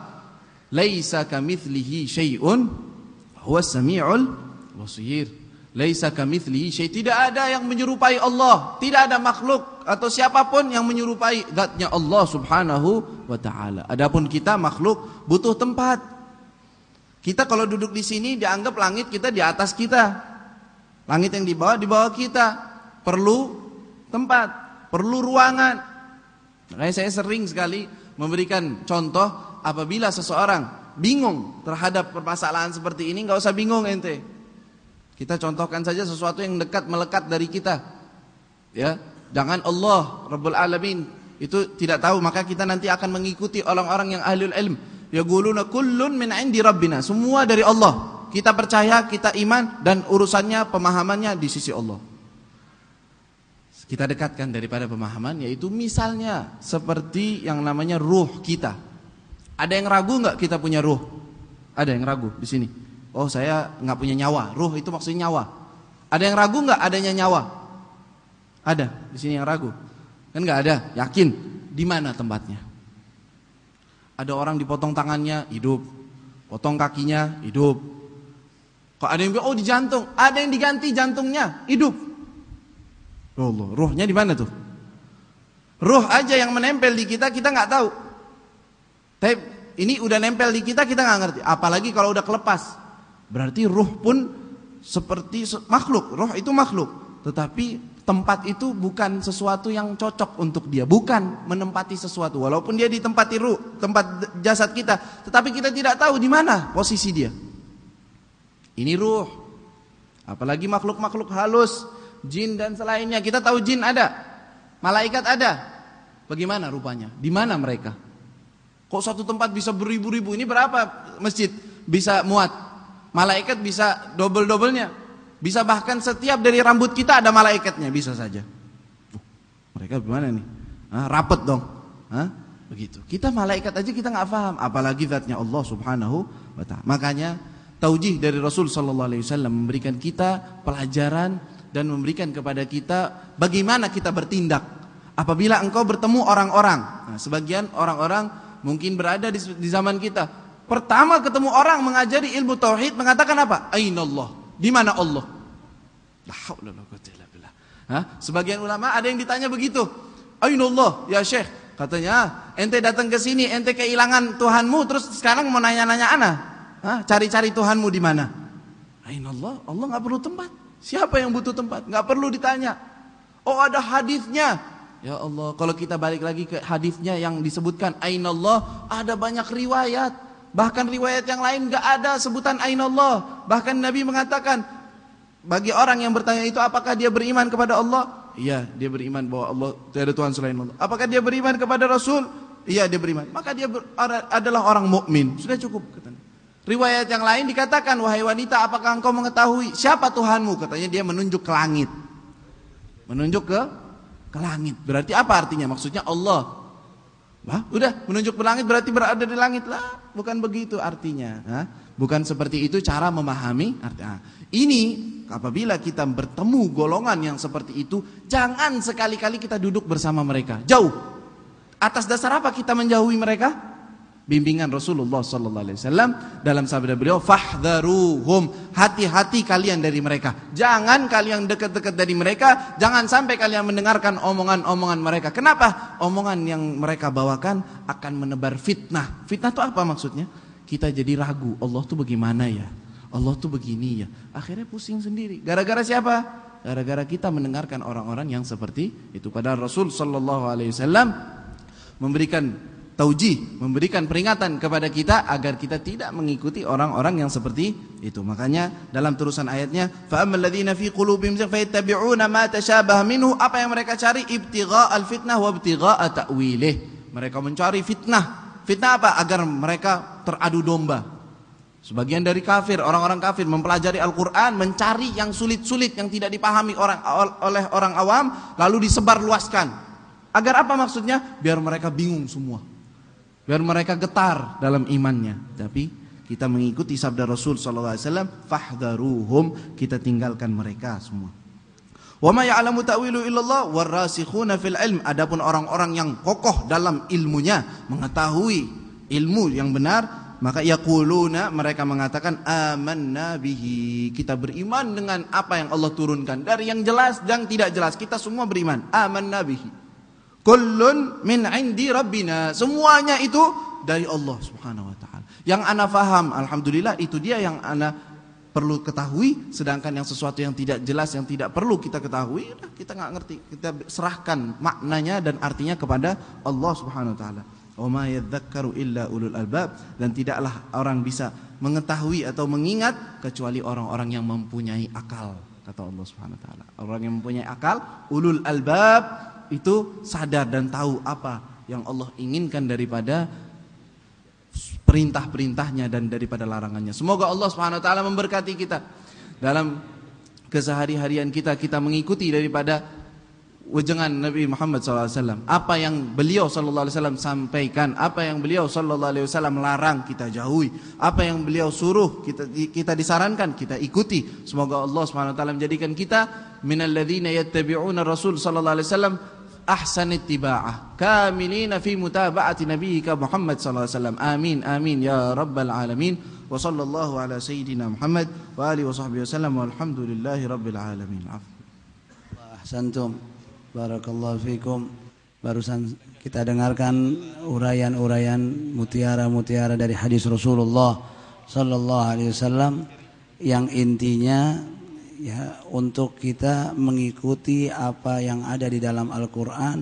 Laisa kamitslihi syai'un huwas samiul basir. Laisa kamitslihi syai', tidak ada yang menyerupai Allah, tidak ada makhluk atau siapapun yang menyerupai zatnya Allah Subhanahu wa taala. Adapun kita makhluk butuh tempat. Kita kalau duduk di sini dianggap langit kita di atas kita. Langit yang di bawah kita. Perlu tempat, perlu ruangan. Makanya saya sering sekali memberikan contoh, apabila seseorang bingung terhadap permasalahan seperti ini, enggak usah bingung ente. Kita contohkan saja sesuatu yang melekat dari kita. Ya, jangan Allah Rabbul Alamin itu tidak tahu, maka kita nanti akan mengikuti orang-orang yang ahlul ilm. Yaquluna kullun min 'indi rabbina. Semua dari Allah. Kita percaya, kita iman, dan urusannya, pemahamannya di sisi Allah. Kita dekatkan daripada pemahaman, yaitu misalnya seperti yang namanya ruh kita. Ada yang ragu enggak kita punya ruh? Ada yang ragu di sini? Oh, saya nggak punya nyawa. Ruh itu maksudnya nyawa. Ada yang ragu nggak adanya nyawa? Ada di sini yang ragu? Kan nggak ada. Yakin? Di mana tempatnya? Ada orang dipotong tangannya, hidup. Potong kakinya, hidup. Kok ada yang bilang, oh di jantung. Ada yang diganti jantungnya, hidup. Oh Allah, ruhnya di mana tuh? Ruh aja yang menempel di kita nggak tahu. Tapi ini udah nempel di kita nggak ngerti. Apalagi kalau udah kelepas. Berarti ruh pun seperti makhluk. Ruh itu makhluk. Tetapi tempat itu bukan sesuatu yang cocok untuk dia. Bukan menempati sesuatu. Walaupun dia ditempati ruh, tempat jasad kita. Tetapi kita tidak tahu di mana posisi dia. Ini ruh. Apalagi makhluk-makhluk halus, jin dan selainnya. Kita tahu jin ada, malaikat ada. Bagaimana rupanya? Di mana mereka? Kok satu tempat bisa beribu-ribu? Ini berapa masjid bisa muat? Malaikat bisa double-doublenya. Bisa bahkan setiap dari rambut kita ada malaikatnya, bisa saja. Mereka gimana nih? Rapet dong. begitu. Kita malaikat aja kita nggak paham, apalagi zatnya Allah Subhanahu wa Ta'ala. Makanya taujih dari Rasul sallallahu alaihi wasallam memberikan kita pelajaran dan memberikan kepada kita bagaimana kita bertindak apabila engkau bertemu orang-orang. Nah, sebagian orang-orang mungkin berada di zaman kita. Pertama ketemu orang mengajari ilmu tauhid mengatakan apa? Ainallah. Di mana Allah? La haula wala quwwata illa billah. Sebagian ulama ada yang ditanya begitu. Ainallah ya Syekh. Katanya, ente datang ke sini, ente kehilangan Tuhanmu, terus sekarang mau nanya-nanya ana, cari-cari Tuhanmu di mana? Ainallah, Allah nggak perlu tempat. Siapa yang butuh tempat? Nggak perlu ditanya. Oh ada hadisnya. Ya Allah, kalau kita balik lagi ke hadisnya yang disebutkan Ainallah, ada banyak riwayat. Bahkan riwayat yang lain nggak ada sebutan Ainallah. Bahkan Nabi mengatakan, bagi orang yang bertanya itu, apakah dia beriman kepada Allah? Iya, dia beriman bahwa Allah tidak ada Tuhan selain Allah. Apakah dia beriman kepada Rasul? Iya, dia beriman. Maka dia adalah orang mukmin. Sudah cukup katanya. Riwayat yang lain dikatakan, wahai wanita, apakah engkau mengetahui siapa Tuhanmu? Katanya dia menunjuk ke langit. Menunjuk ke langit. Berarti apa artinya? Maksudnya Allah. Wah, udah menunjuk ke langit berarti berada di langit lah. Bukan begitu artinya. Bukan seperti itu cara memahami artinya. Ini apabila kita bertemu golongan yang seperti itu, jangan sekali-kali kita duduk bersama mereka. Jauh. Atas dasar apa kita menjauhi mereka? Bimbingan Rasulullah sallallahu alaihi wasallam dalam sabda beliau, "Fahdharuhum." Hati-hati kalian dari mereka. Jangan kalian dekat-dekat dari mereka, jangan sampai kalian mendengarkan omongan-omongan mereka. Kenapa? Omongan yang mereka bawakan akan menebar fitnah. Fitnah itu apa maksudnya? Kita jadi ragu, Allah tuh bagaimana ya? Allah tuh begini ya. Akhirnya pusing sendiri. Gara-gara siapa? Gara-gara kita mendengarkan orang-orang yang seperti itu. Padahal Rasul sallallahu alaihi wasallam memberikan taujih, memberikan peringatan kepada kita agar kita tidak mengikuti orang-orang yang seperti itu. Makanya dalam terusan ayatnya, fa ammal ladzina fi qulubihim zayg fayattabi'una ma tashabaha minhu. Apa yang mereka cari? Ibtigha'al fitnah wa ibtigha'a ta'wilih. Mereka mencari fitnah. Fitnah apa? Agar mereka teradu domba. Sebagian dari kafir, orang-orang kafir mempelajari Al-Quran, mencari yang sulit-sulit, yang tidak dipahami oleh orang awam, lalu disebarluaskan. Agar apa maksudnya? Biar mereka bingung semua. Biar mereka getar dalam imannya. Tapi kita mengikuti sabda Rasul SAW, fahdharuhum, kita tinggalkan mereka semua. Wa ma ya'lamu ta'wilu illallah warasikhuna fil ilm. Adapun orang-orang yang kokoh dalam ilmunya, mengetahui ilmu yang benar, maka yaquluna, mereka mengatakan amanna bihi, kita beriman dengan apa yang Allah turunkan, dari yang jelas dan tidak jelas, kita semua beriman. Amanna bihi kullun min indi rabbina, semuanya itu dari Allah Subhanahu wa taala. Yang ana faham, alhamdulillah, itu dia yang ana perlu ketahui, sedangkan yang sesuatu yang tidak jelas, yang tidak perlu kita ketahui, kita nggak ngerti, kita serahkan maknanya dan artinya kepada Allah Subhanahu wa taala. Wa ma yadzakkaru illa ulul albab, dan tidaklah orang bisa mengetahui atau mengingat kecuali orang-orang yang mempunyai akal, kata Allah Subhanahu wa taala. Orang yang mempunyai akal, ulul albab, itu sadar dan tahu apa yang Allah inginkan daripada perintah-perintahnya dan daripada larangannya. Semoga Allah Subhanahu wa taala memberkati kita dalam kesehari-harian kita mengikuti daripada wejangan Nabi Muhammad SAW. Apa yang beliau SAW sampaikan, apa yang beliau SAW larang, kita jauhi. Apa yang beliau suruh, kita disarankan, kita ikuti. Semoga Allah SWT menjadikan kita minal ladzina yattabi'una Rasul SAW ahsan ittiba'ah, kamilina fi mutaba'ati nabiyyika Muhammad SAW. Amin amin ya rabbal alamin. Wa sallallahu ala sayyidina Muhammad wa alihi wa sahbihi wasallam walhamdulillahi rabbil alamin. Ahsantum. Barakallahu fikum. Barusan kita dengarkan uraian-uraian mutiara-mutiara dari hadis Rasulullah sallallahu alaihi wasallam yang intinya ya untuk kita mengikuti apa yang ada di dalam Al-Qur'an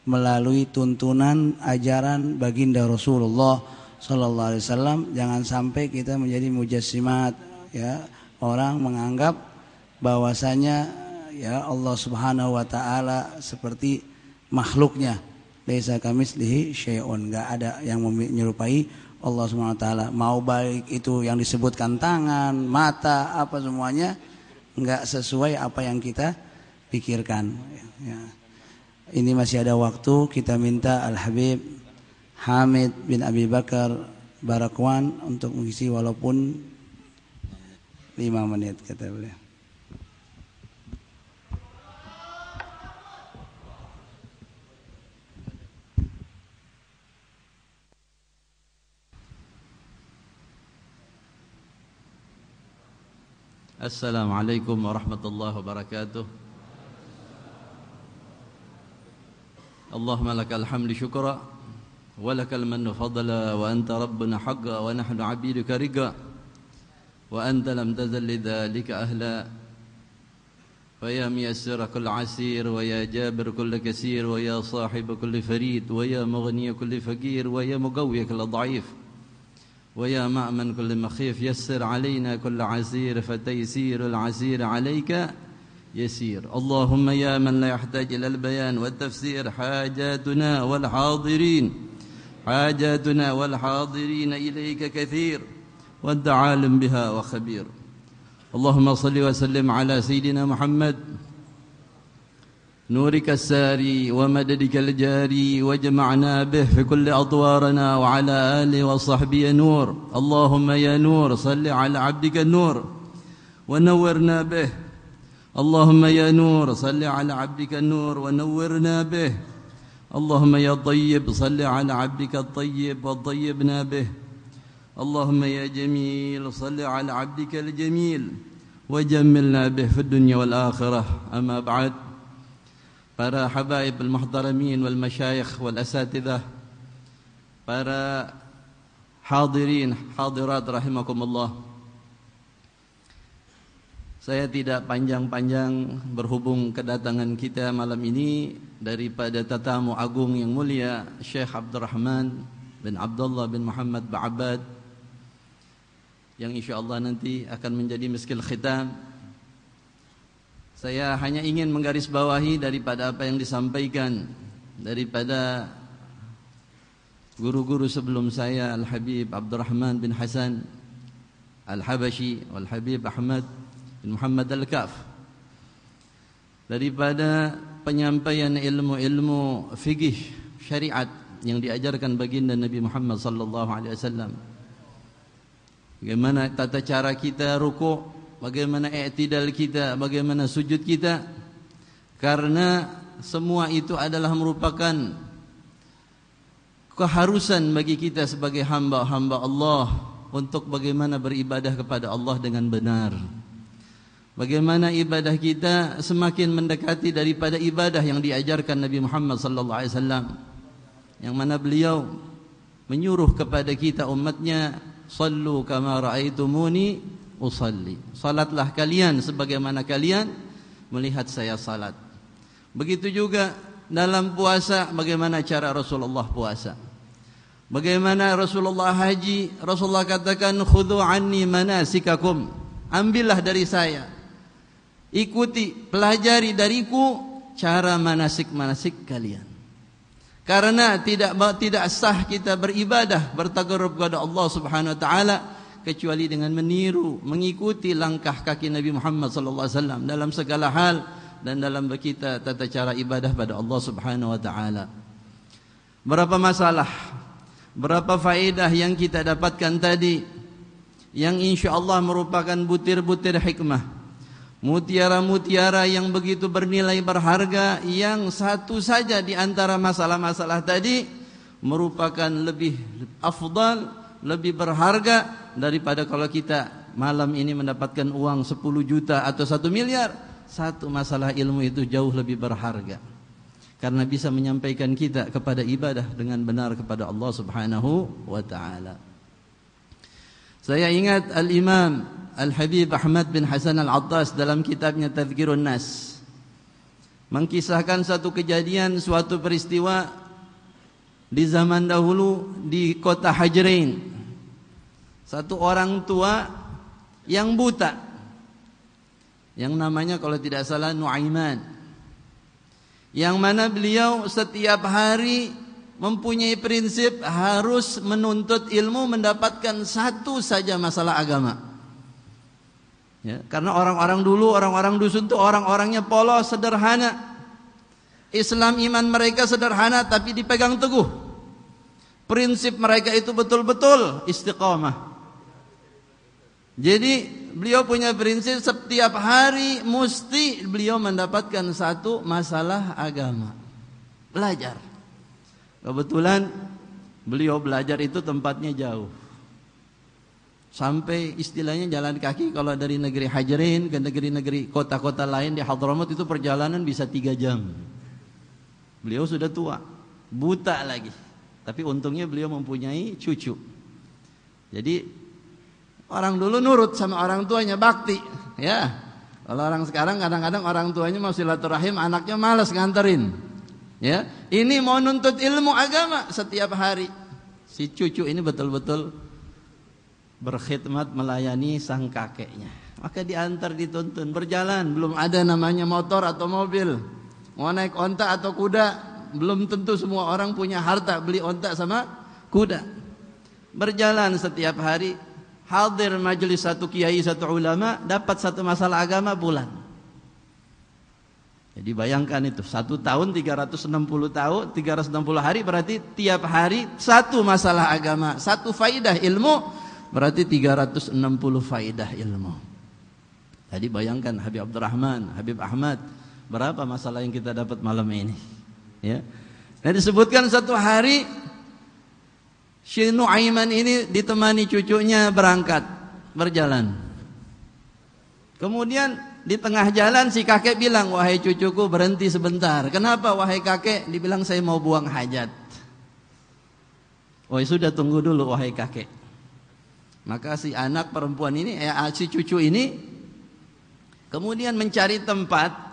melalui tuntunan ajaran baginda Rasulullah sallallahu alaihi wasallam. Jangan sampai kita menjadi mujassimat, ya, orang menganggap bahwasanya ya Allah Subhanahu wa taala seperti makhluknya. Laisa kamitslihi syai'un, enggak ada yang menyerupai Allah Subhanahu wa taala. Mau baik itu yang disebutkan tangan, mata, apa semuanya enggak sesuai apa yang kita pikirkan, ya. Ini masih ada waktu, kita minta Al-Habib Hamid bin Abi Bakar Barakwan untuk mengisi walaupun 5 menit kata beliau. Assalamualaikum warahmatullahi wabarakatuh. Allahumma lakal hamdu syukra wa lakal mannu fadla wa anta rabbuna haqqa wa nahnu abiduka riga wa anta lam tazal lidzalika ahla fa ya miyassir kull asir wa ya jabir kull kasir wa ya sahib kull farid wa ya mughni kull faqir wa ya muqawwi kull dha'if ويا مأمن كل مخيف يسر علينا كل عسير فتيسير العسير عليك يسير اللهم يا من لا يحتاج إلى البيان والتفسير حاجاتنا والحاضرين إليك كثير وأنت عالم بها وخبير اللهم صل وسلم على سيدنا محمد نورك الساري ومددك الجاري وجمعنا به في كل أطوارنا وعلى آله وصحبه نور اللهم يا نور صل على عبدك النور ونورنا به اللهم يا نور صل على عبدك النور ونورنا به اللهم يا طيب صل على عبدك الطيب وطيبنا به اللهم يا جميل صل على عبدك الجميل وجملنا به في الدنيا والآخرة أما بعد. Para habaib al-muhtaramin wal masyayikh wal asatidhah, para hadirin hadirat rahimakumullah. Saya tidak panjang-panjang berhubung kedatangan kita malam ini daripada tatamu agung yang mulia Syekh Abdurrahman bin Abdullah bin Muhammad Ba'abad yang insyaallah nanti akan menjadi miskil khitam. Saya hanya ingin menggarisbawahi daripada apa yang disampaikan daripada guru-guru sebelum saya, Al-Habib Abdurrahman bin Hasan Al-Habashi Al-Habib Ahmad bin Muhammad Al-Kaf, daripada penyampaian ilmu-ilmu fikih syariat yang diajarkan baginda Nabi Muhammad sallallahu alaihi wasallam. Bagaimana tata cara kita rukuk, bagaimana i'tidal kita, bagaimana sujud kita, karena semua itu adalah merupakan keharusan bagi kita sebagai hamba-hamba Allah untuk bagaimana beribadah kepada Allah dengan benar. Bagaimana ibadah kita semakin mendekati daripada ibadah yang diajarkan Nabi Muhammad sallallahu alaihi wasallam, yang mana beliau menyuruh kepada kita umatnya, sallu kama raaitumuni usalli, salatlah kalian sebagaimana kalian melihat saya salat. Begitu juga dalam puasa, bagaimana cara Rasulullah puasa, bagaimana Rasulullah haji. Rasulullah katakan, khudhu anni manasikakum, ambillah dari saya, ikuti, pelajari dariku cara manasik-manasik kalian. Karena tidak sah kita beribadah bertakarrub kepada Allah Subhanahu wa taala kecuali dengan meniru, mengikuti langkah kaki Nabi Muhammad sallallahu alaihi wasallam dalam segala hal dan dalam kita tata cara ibadah pada Allah Subhanahu wa taala. Berapa masalah, berapa faedah yang kita dapatkan tadi, yang insyaallah merupakan butir-butir hikmah, mutiara-mutiara yang begitu bernilai berharga, yang satu saja di antara masalah-masalah tadi merupakan lebih afdal, lebih berharga daripada kalau kita malam ini mendapatkan uang 10 juta atau 1 miliar. Satu masalah ilmu itu jauh lebih berharga, karena bisa menyampaikan kita kepada ibadah dengan benar kepada Allah Subhanahu wa ta'ala. Saya ingat Al-Imam Al-Habib Ahmad bin Hasan Al-Attas dalam kitabnya Tadhkirun Nas mengkisahkan satu kejadian, suatu peristiwa di zaman dahulu di kota Hajrain. Satu orang tua yang buta, yang namanya kalau tidak salah Nuaiman, yang mana beliau setiap hari mempunyai prinsip harus menuntut ilmu, mendapatkan satu saja masalah agama. Ya, karena orang-orang dulu, orang-orang dusun itu orang-orangnya polos, sederhana. Islam iman mereka sederhana tapi dipegang teguh. Prinsip mereka itu betul-betul istiqamah. Jadi beliau punya prinsip setiap hari mesti beliau mendapatkan satu masalah agama. Belajar. Kebetulan beliau belajar itu tempatnya jauh. Sampai istilahnya jalan kaki kalau dari negeri Hajarin ke negeri-negeri kota-kota lain di Hadramaut itu perjalanan bisa 3 jam. Beliau sudah tua, buta lagi. Tapi untungnya beliau mempunyai cucu. Jadi orang dulu nurut sama orang tuanya, bakti, ya. Kalau orang sekarang kadang-kadang orang tuanya mau silaturahim, anaknya malas nganterin. Ya, ini mau nuntut ilmu agama setiap hari. Si cucu ini betul-betul berkhidmat melayani sang kakeknya. Maka diantar, dituntun, berjalan, belum ada namanya motor atau mobil. Mau naik onta atau kuda, belum tentu semua orang punya harta beli onta sama kuda. Berjalan setiap hari, hadir majelis satu kiai, satu ulama, dapat satu masalah agama bulan. Jadi bayangkan itu, 1 tahun 360 tahun, 360 hari berarti tiap hari satu masalah agama, satu faidah ilmu berarti 360 faidah ilmu. Jadi bayangkan Habib Abdurrahman, Habib Ahmad, berapa masalah yang kita dapat malam ini. Ya. Dan disebutkan satu hari Syekh Nuaiman ini ditemani cucunya berangkat, berjalan. Kemudian di tengah jalan si kakek bilang, "Wahai cucuku, berhenti sebentar." "Kenapa wahai kakek?" Dibilang, "Saya mau buang hajat." "Oh, sudah, tunggu dulu wahai kakek." Maka si anak perempuan ini, si cucu ini kemudian mencari tempat.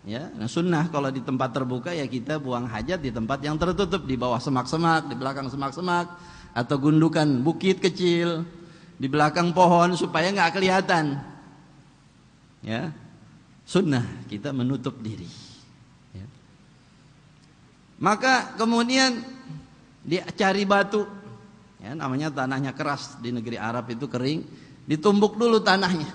Ya, nah sunnah kalau di tempat terbuka ya kita buang hajat di tempat yang tertutup, di bawah semak-semak, di belakang semak-semak, atau gundukan bukit kecil, di belakang pohon supaya nggak kelihatan. Ya, sunnah kita menutup diri. Ya. Maka kemudian dia cari batu, ya, namanya tanahnya keras di negeri Arab itu kering, ditumbuk dulu tanahnya.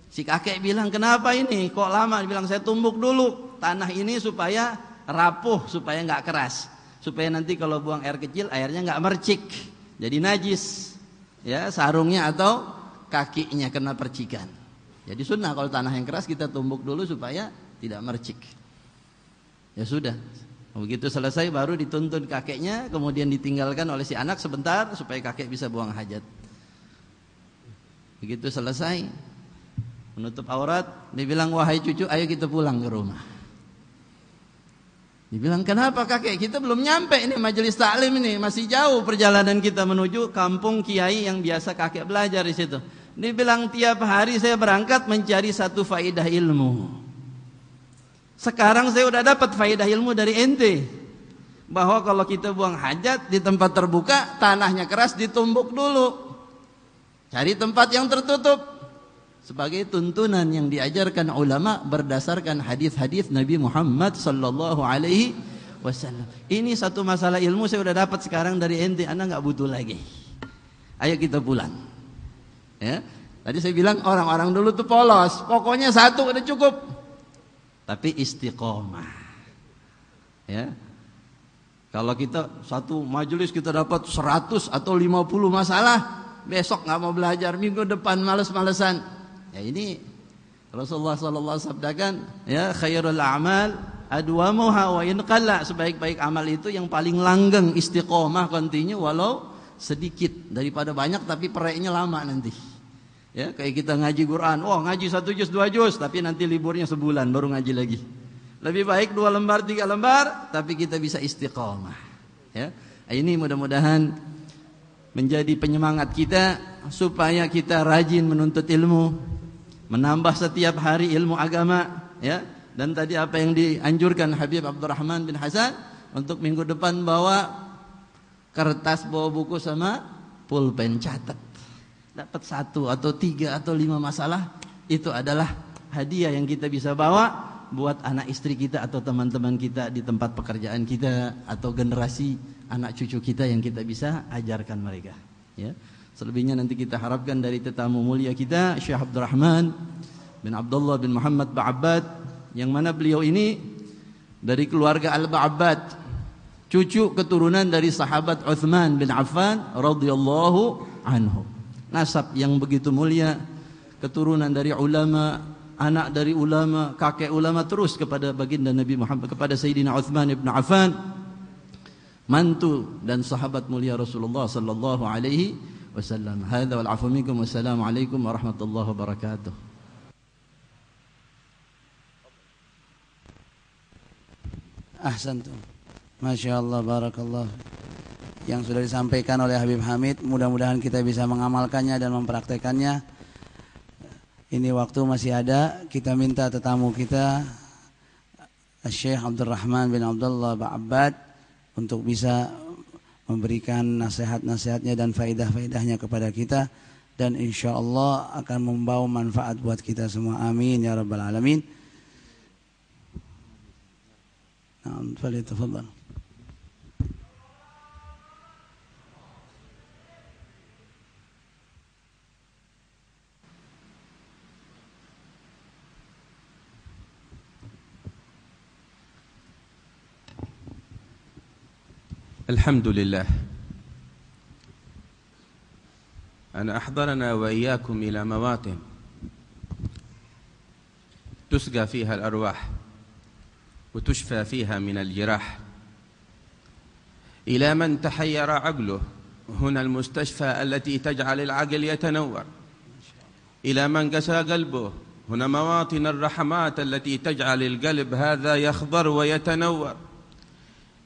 Si kakek bilang, "Kenapa ini? Kok lama?" Dibilang, "Saya tumbuk dulu tanah ini supaya rapuh, supaya nggak keras, supaya nanti kalau buang air kecil airnya nggak mercik, jadi najis, ya sarungnya atau kakinya kena percikan." Jadi sunnah kalau tanah yang keras kita tumbuk dulu supaya tidak mercik. Ya sudah, begitu selesai baru dituntun kakeknya, kemudian ditinggalkan oleh si anak sebentar supaya kakek bisa buang hajat. Begitu selesai menutup aurat, dibilang, "Wahai cucu, ayo kita pulang ke rumah." Dibilang, "Kenapa kakek? Kita belum nyampe ini majelis taklim ini, masih jauh perjalanan kita menuju kampung kiai yang biasa kakek belajar di situ." Dibilang, "Tiap hari saya berangkat mencari satu faidah ilmu. Sekarang saya udah dapat faidah ilmu dari ente, bahwa kalau kita buang hajat di tempat terbuka, tanahnya keras, ditumbuk dulu. Cari tempat yang tertutup." Sebagai tuntunan yang diajarkan ulama berdasarkan hadis-hadis Nabi Muhammad sallallahu alaihi wasallam. Ini satu masalah ilmu saya udah dapat sekarang dari ente, anda nggak butuh lagi. Ayo kita pulang. Ya, tadi saya bilang orang-orang dulu tuh polos, pokoknya satu udah cukup. Tapi istiqomah. Ya. Kalau kita satu majelis kita dapat 100 atau 50 masalah, besok nggak mau belajar, minggu depan males-malesan. Ya ini Rasulullah sallallahu alaihi wasallam sabdakan, ya khairul a'mal adwamuha wa in qalla, sebaik-baik amal itu yang paling langgeng, istiqomah, continue walau sedikit, daripada banyak tapi pereknya lama nanti. Ya, kayak kita ngaji Quran, ngaji 1 juz 2 juz tapi nanti liburnya sebulan baru ngaji lagi. Lebih baik 2 lembar 3 lembar tapi kita bisa istiqomah. Ya. Ini mudah-mudahan menjadi penyemangat kita supaya kita rajin menuntut ilmu, menambah setiap hari ilmu agama, ya. Dan tadi apa yang dianjurkan Habib Abdurrahman bin Hasan untuk minggu depan bawa kertas, bawa buku sama pulpen, catat. Dapat 1 atau 3 atau 5 masalah, itu adalah hadiah yang kita bisa bawa buat anak istri kita atau teman-teman kita di tempat pekerjaan kita atau generasi anak cucu kita yang kita bisa ajarkan mereka, ya. Selebihnya nanti kita harapkan dari tetamu mulia kita Syekh Abdurrahman bin Abdullah bin Muhammad Ba'abbad, yang mana beliau ini dari keluarga Al-Ba'abbad, cucu keturunan dari sahabat Uthman bin Affan radhiyallahu anhu. Nasab yang begitu mulia, keturunan dari ulama, anak dari ulama, kakek ulama, terus kepada baginda Nabi Muhammad, kepada Sayyidina Uthman bin Affan, mantu dan sahabat mulia Rasulullah sallallahu alaihi wasallam. Hadza wal afu minkum wassalamu alaikum warahmatullahi wabarakatuh. Ahsantum. Masya Allah, barakallah. Yang sudah disampaikan oleh Habib Hamid, mudah-mudahan kita bisa mengamalkannya dan mempraktekannya. Ini waktu masih ada, kita minta tetamu kita Syekh Abdurrahman bin Abdullah Ba'abbad untuk bisa memberikan nasihat-nasihatnya dan faedah-faedahnya kepada kita, dan insya Allah akan membawa manfaat buat kita semua. Amin ya rabbal alamin. Nah, falyatafadhal. الحمد لله أن أحضرنا وإياكم إلى مواطن تسقى فيها الأرواح وتشفى فيها من الجراح. إلى من تحير عقله هنا المستشفى التي تجعل العقل يتنور. إلى من قسى قلبه هنا مواطن الرحمات التي تجعل القلب هذا يخضر ويتنور.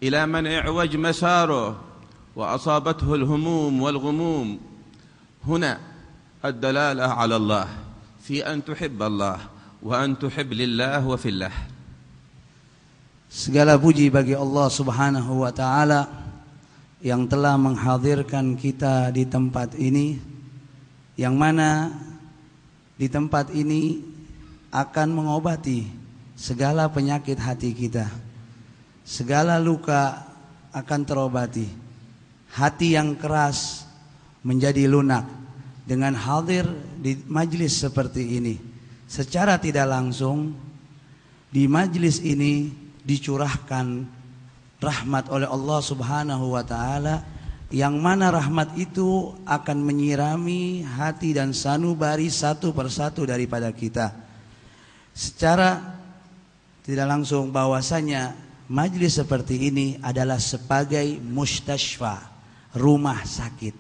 إلى من اعوج مساره وأصابته الهموم والغموم هنا الدلالة على الله في أن تحب الله وأن تحب لله وفي الله. Segala puji bagi Allah Subhanahu wa taala yang telah menghadirkan kita di tempat ini, yang mana di tempat ini akan mengobati segala penyakit hati kita. Segala luka akan terobati. Hati yang keras menjadi lunak dengan hadir di majlis seperti ini. Secara tidak langsung di majlis ini dicurahkan rahmat oleh Allah Subhanahu wa taala, yang mana rahmat itu akan menyirami hati dan sanubari satu persatu daripada kita. Secara tidak langsung bahwasanya majlis seperti ini adalah sebagai mustashfa, rumah sakit,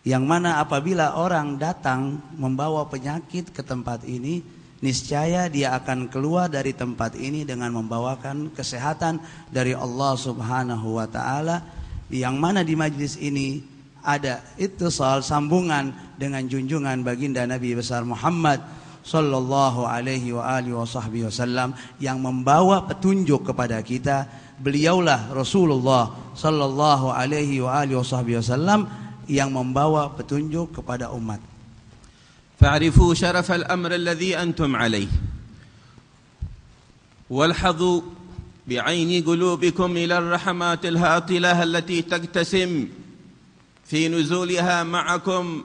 yang mana apabila orang datang membawa penyakit ke tempat ini, niscaya dia akan keluar dari tempat ini dengan membawakan kesehatan dari Allah Subhanahu wa taala, yang mana di majlis ini ada ittisal, sambungan dengan junjungan baginda Nabi besar Muhammad sallallahu alaihi wa alihi wasallam, yang membawa petunjuk kepada kita. Beliaulah Rasulullah sallallahu alaihi wa alihi wasallam yang membawa petunjuk kepada umat. فاعرفوا شرف الأمر الذي أنتم عليه والحظوا بعين قلوبكم إلى الرحمات الهاطلة التي تقتسم في نزولها معكم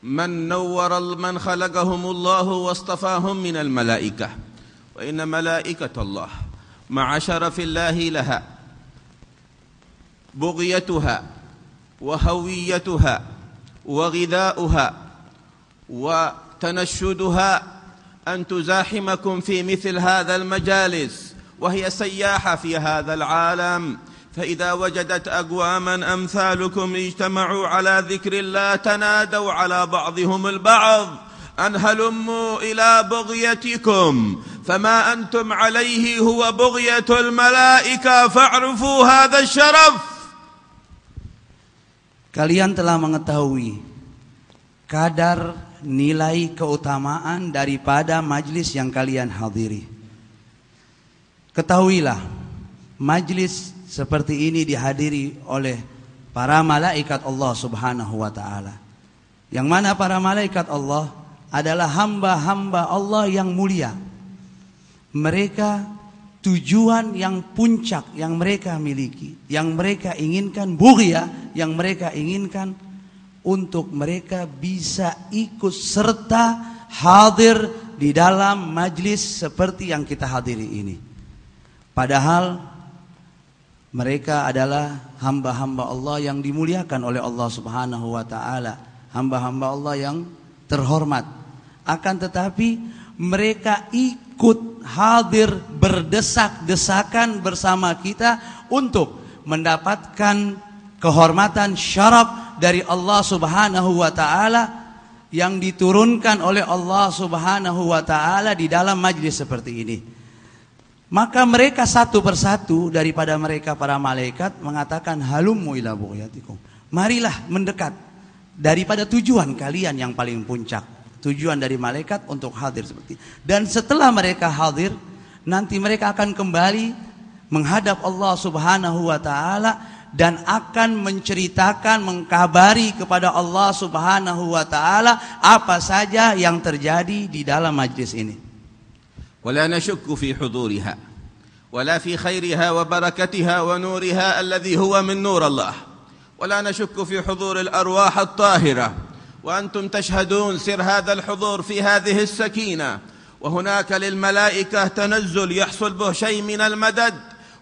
من خلقهم الله واصطفاهم من الملائكة. وإن ملائكة الله مع شرف الله لها بغيتها وهويتها وغذاؤها وتنشدها أن تزاحمكم في مثل هذا المجالس، وهي سياحة في هذا العالم. فإذا وجدت أقواما أمثالكم اجتمعوا على ذكر الله تنادوا على بعضهم البعض أن هلموا إلى بغيتكم، فما أنتم عليه هو بغية الملائكة فاعرفوا هذا الشرف. Kalian telah mengetahui kadar nilai keutamaan daripada majlis yang kalian hadiri. Ketahuilah, majlis seperti ini dihadiri oleh para malaikat Allah Subhanahu wa taala, yang mana para malaikat Allah adalah hamba-hamba Allah yang mulia. Mereka tujuan yang puncak yang mereka miliki, yang mereka inginkan, bughya yang mereka inginkan, untuk mereka bisa ikut serta hadir di dalam majlis seperti yang kita hadiri ini. Padahal Mereka adalah hamba-hamba Allah yang dimuliakan oleh Allah Subhanahu wa taala, hamba-hamba Allah yang terhormat. Akan tetapi mereka ikut hadir berdesak-desakan bersama kita untuk mendapatkan kehormatan syaraf dari Allah Subhanahu wa taala yang diturunkan oleh Allah Subhanahu wa taala di dalam majlis seperti ini. Maka mereka satu persatu daripada mereka para malaikat mengatakan halummu ila bughiyatikum. Marilah mendekat daripada tujuan kalian yang paling puncak. Tujuan dari malaikat untuk hadir seperti ini. Dan setelah mereka hadir, nanti mereka akan kembali menghadap Allah Subhanahu wa taala dan akan menceritakan, mengkabari kepada Allah Subhanahu wa taala apa saja yang terjadi di dalam majlis ini. ولا نشك في حضورها ولا في خيرها وبركتها ونورها الذي هو من نور الله ولا نشك في حضور الأرواح الطاهرة وأنتم تشهدون سر هذا الحضور في هذه السكينة وهناك للملائكة تنزل يحصل به شيء من المدد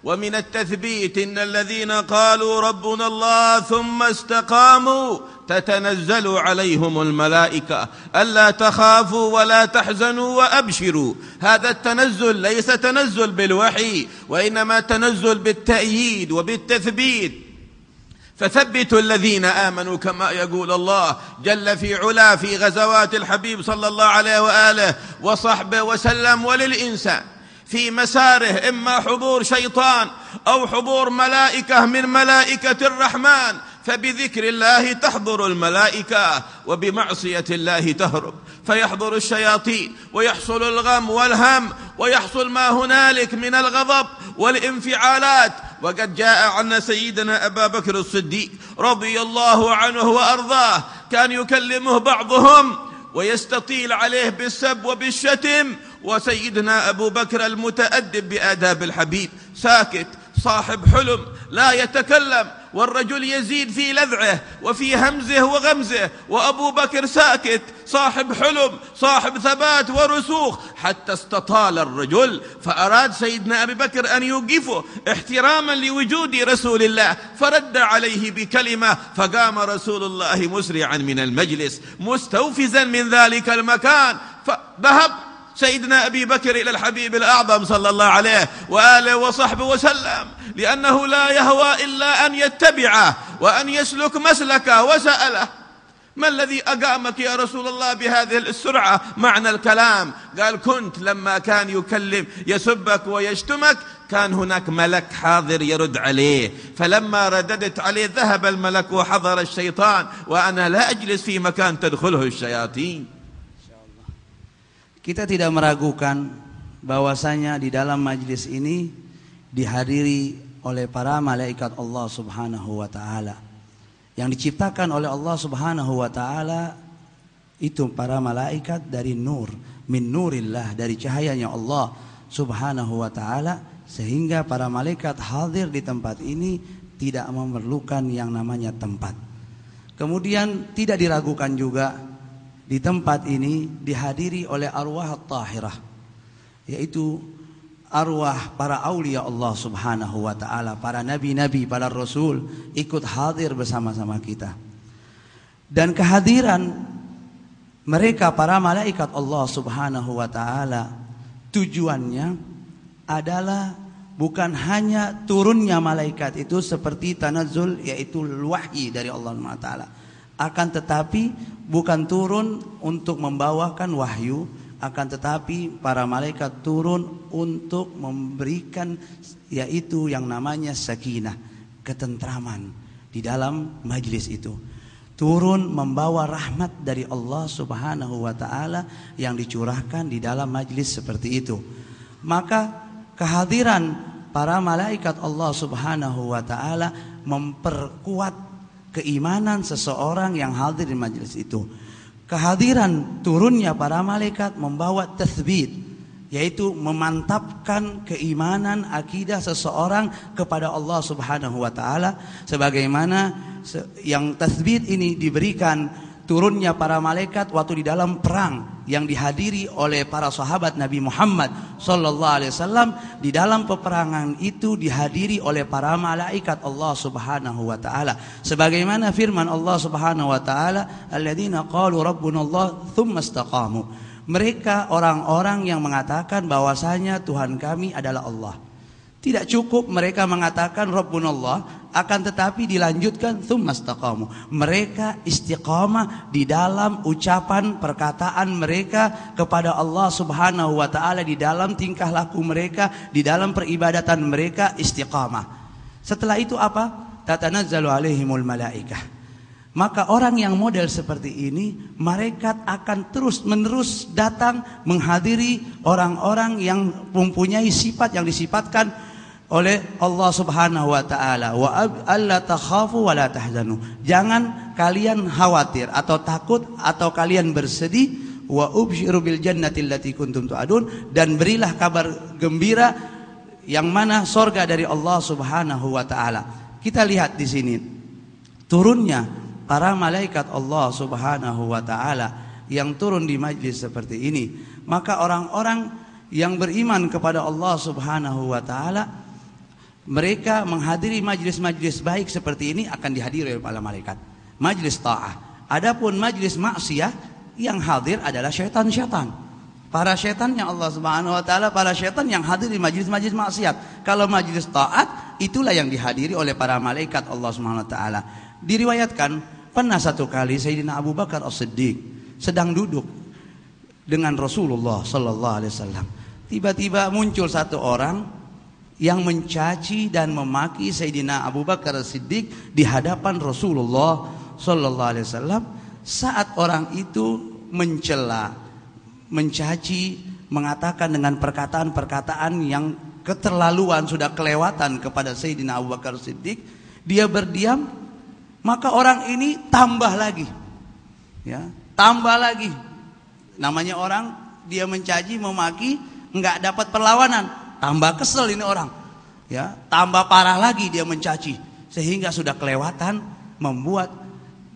ومن التثبيت إن الذين قالوا ربنا الله ثم استقاموا تتنزل عليهم الملائكة ألا تخافوا ولا تحزنوا وأبشروا. هذا التنزل ليس تنزل بالوحي وإنما تنزل بالتأييد وبالتثبيت. فثبتوا الذين آمنوا كما يقول الله جل في علا في غزوات الحبيب صلى الله عليه وآله وصحبه وسلم وللإنسان في مساره إما حضور شيطان أو حضور ملائكة من ملائكة الرحمن، فبذكر الله تحضر الملائكة وبمعصية الله تهرب، فيحضر الشياطين ويحصل الغم والهم ويحصل ما هنالك من الغضب والانفعالات. وقد جاء عن سيدنا أبا بكر الصديق رضي الله عنه وأرضاه كان يكلمه بعضهم ويستطيل عليه بالسب وبالشتم، وسيدنا أبو بكر المتأدب بآداب الحبيب ساكت صاحب حلم لا يتكلم، والرجل يزيد في لذعه وفي همزه وغمزه، وأبو بكر ساكت صاحب حلم صاحب ثبات ورسوخ، حتى استطال الرجل فأراد سيدنا أبي بكر أن يوقفه احتراما لوجود رسول الله، فرد عليه بكلمة فقام رسول الله مسرعا من المجلس مستوفزا من ذلك المكان، فذهب سيدنا أبي بكر إلى الحبيب الأعظم صلى الله عليه وآله وصحبه وسلم، لأنه لا يهوى إلا أن يتبعه وأن يسلك مسلكه، وسأله ما الذي أقامك يا رسول الله بهذه السرعة معنى الكلام؟ قال كنت لما كان يكلم يسبك ويشتمك كان هناك ملك حاضر يرد عليه، فلما رددت عليه ذهب الملك وحضر الشيطان، وأنا لا أجلس في مكان تدخله الشياطين. Kita tidak meragukan bahwasanya di dalam majlis ini dihadiri oleh para malaikat Allah Subhanahu wa taala. Yang diciptakan oleh Allah Subhanahu wa taala itu para malaikat dari nur, min nurillah, dari cahayanya Allah Subhanahu wa taala, sehingga para malaikat hadir di tempat ini tidak memerlukan yang namanya tempat. Kemudian tidak diragukan juga di tempat ini dihadiri oleh arwah tahirah, yaitu arwah para aulia Allah Subhanahu wa taala, para nabi-nabi, para rasul ikut hadir bersama-sama kita. Dan kehadiran mereka para malaikat Allah Subhanahu wa taala tujuannya adalah bukan hanya turunnya malaikat itu seperti tanazzul, yaitu wahyi dari Allah Subhanahu wa taala, akan tetapi bukan turun untuk membawakan wahyu, akan tetapi para malaikat turun untuk memberikan yaitu yang namanya sakinah, ketentraman di dalam majlis itu. Turun membawa rahmat dari Allah Subhanahu wa taala yang dicurahkan di dalam majlis seperti itu. Maka kehadiran para malaikat Allah Subhanahu wa taala memperkuat keimanan seseorang yang hadir di majlis itu. Kehadiran turunnya para malaikat membawa tathbit, yaitu memantapkan keimanan akidah seseorang kepada Allah Subhanahu wa taala, sebagaimana yang tathbit ini diberikan turunnya para malaikat waktu di dalam perang yang dihadiri oleh para sahabat Nabi Muhammad sallallahu alaihi wasallam. Di dalam peperangan itu dihadiri oleh para malaikat Allah Subhanahu wa taala. Sebagaimana firman Allah Subhanahu wa taala, alladzina qalu rabbunallah tsumma istaqamu. Mereka orang-orang yang mengatakan bahwasanya Tuhan kami adalah Allah. Tidak cukup mereka mengatakan Rabbunallah, akan tetapi dilanjutkan tsumma istaqamu. Mereka istiqamah di dalam ucapan perkataan mereka kepada Allah Subhanahu wa taala, di dalam tingkah laku mereka, di dalam peribadatan mereka istiqamah. Setelah itu apa? Tatanazzalu alaihimul malaikah. Maka orang yang model seperti ini, malaikat akan terus-menerus datang menghadiri orang-orang yang mempunyai sifat yang disifatkan oleh Allah Subhanahu wa taala. Wa alla takhafu wa la tahzanu. Jangan kalian khawatir atau takut atau kalian bersedih. Wa ubsyiru bil jannati allati kuntum tu'adun, dan berilah kabar gembira yang mana sorga dari Allah Subhanahu wa taala. Kita lihat di sini turunnya para malaikat Allah Subhanahu wa taala yang turun di majlis seperti ini. Maka orang-orang yang beriman kepada Allah Subhanahu wa taala, mereka menghadiri majlis-majlis baik seperti ini akan dihadiri oleh para malaikat. Majlis ta'ah. Adapun majlis maksiat yang hadir adalah syaitan-syaitan. Para syaitan yang Allah Subhanahu wa taala, para syaitan yang hadir di majlis-majlis maksiat. Kalau majlis taat, itulah yang dihadiri oleh para malaikat Allah Subhanahu wa taala. Diriwayatkan pernah satu kali Sayyidina Abu Bakar As-Siddiq sedang duduk dengan Rasulullah sallallahu alaihi wasallam. Tiba-tiba muncul satu orang yang mencaci dan memaki Sayyidina Abu Bakar As-Siddiq di hadapan Rasulullah sallallahu alaihi wasallam. Saat orang itu mencela, mencaci, mengatakan dengan perkataan-perkataan yang keterlaluan, sudah kelewatan kepada Sayyidina Abu Bakar As-Siddiq, dia berdiam, maka orang ini tambah lagi. Ya, tambah lagi. Namanya orang dia mencaci, memaki, enggak dapat perlawanan. Tambah kesel ini orang, ya, tambah parah lagi dia mencaci, sehingga sudah kelewatan, membuat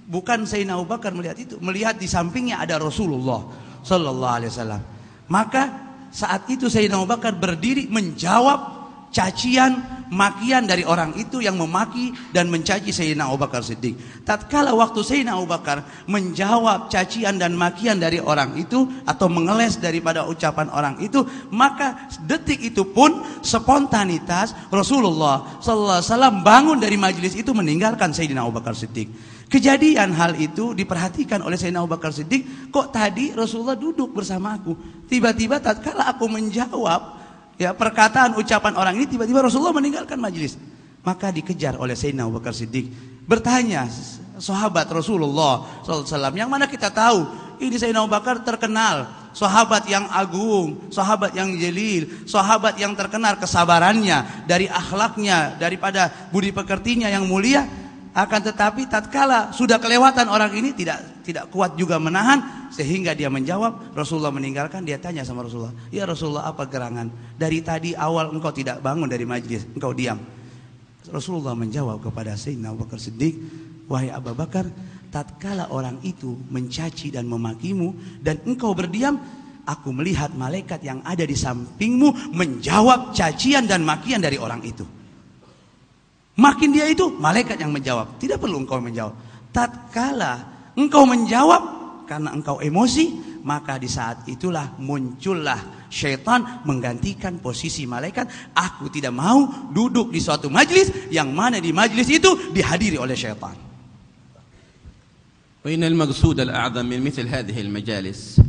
bukan Sayyidina Abu Bakar melihat itu, melihat di sampingnya ada Rasulullah sallallahu alaihi wasallam. Maka saat itu Sayyidina Abu Bakar berdiri menjawab cacian, makian dari orang itu yang memaki dan mencaci Sayyidina Abu Bakar Siddiq. Tatkala waktu Sayyidina Abu Bakar menjawab cacian dan makian dari orang itu atau mengeles daripada ucapan orang itu, maka detik itu pun spontanitas Rasulullah sallallahu alaihi wasallam bangun dari majelis itu meninggalkan Sayyidina Abu Bakar Siddiq. Kejadian hal itu diperhatikan oleh Sayyidina Abu Bakar Siddiq, kok tadi Rasulullah duduk bersama aku, tiba-tiba tatkala aku menjawab ya perkataan ucapan orang ini, tiba-tiba Rasulullah meninggalkan majlis. Maka dikejar oleh Sayyidina Abu Bakar Siddiq. Bertanya sahabat Rasulullah SAW, yang mana kita tahu ini Sayyidina Abu Bakar terkenal sahabat yang agung, sahabat yang jalil, sahabat yang terkenal kesabarannya, dari akhlaknya, daripada budi pekertinya yang mulia. Akan tetapi tatkala sudah kelewatan orang ini tidak kuat juga menahan, sehingga dia menjawab. Rasulullah meninggalkan. Dia tanya sama Rasulullah, ya Rasulullah, apa gerangan? Dari tadi awal engkau tidak bangun dari majlis, engkau diam. Rasulullah menjawab kepada Sayyidina Abu Bakar Siddiq, wahai Abu Bakar, tatkala orang itu mencaci dan memakimu dan engkau berdiam, aku melihat malaikat yang ada di sampingmu menjawab cacian dan makian dari orang itu. Makin dia itu, malaikat yang menjawab. Tidak perlu engkau menjawab. Tatkala engkau menjawab karena engkau emosi, maka di saat itulah muncullah syaitan menggantikan posisi malaikat. Aku tidak mau duduk di suatu majlis yang mana di majlis itu dihadiri oleh syaitan. وإن المقصود الأعظم من مثل هذه المجالس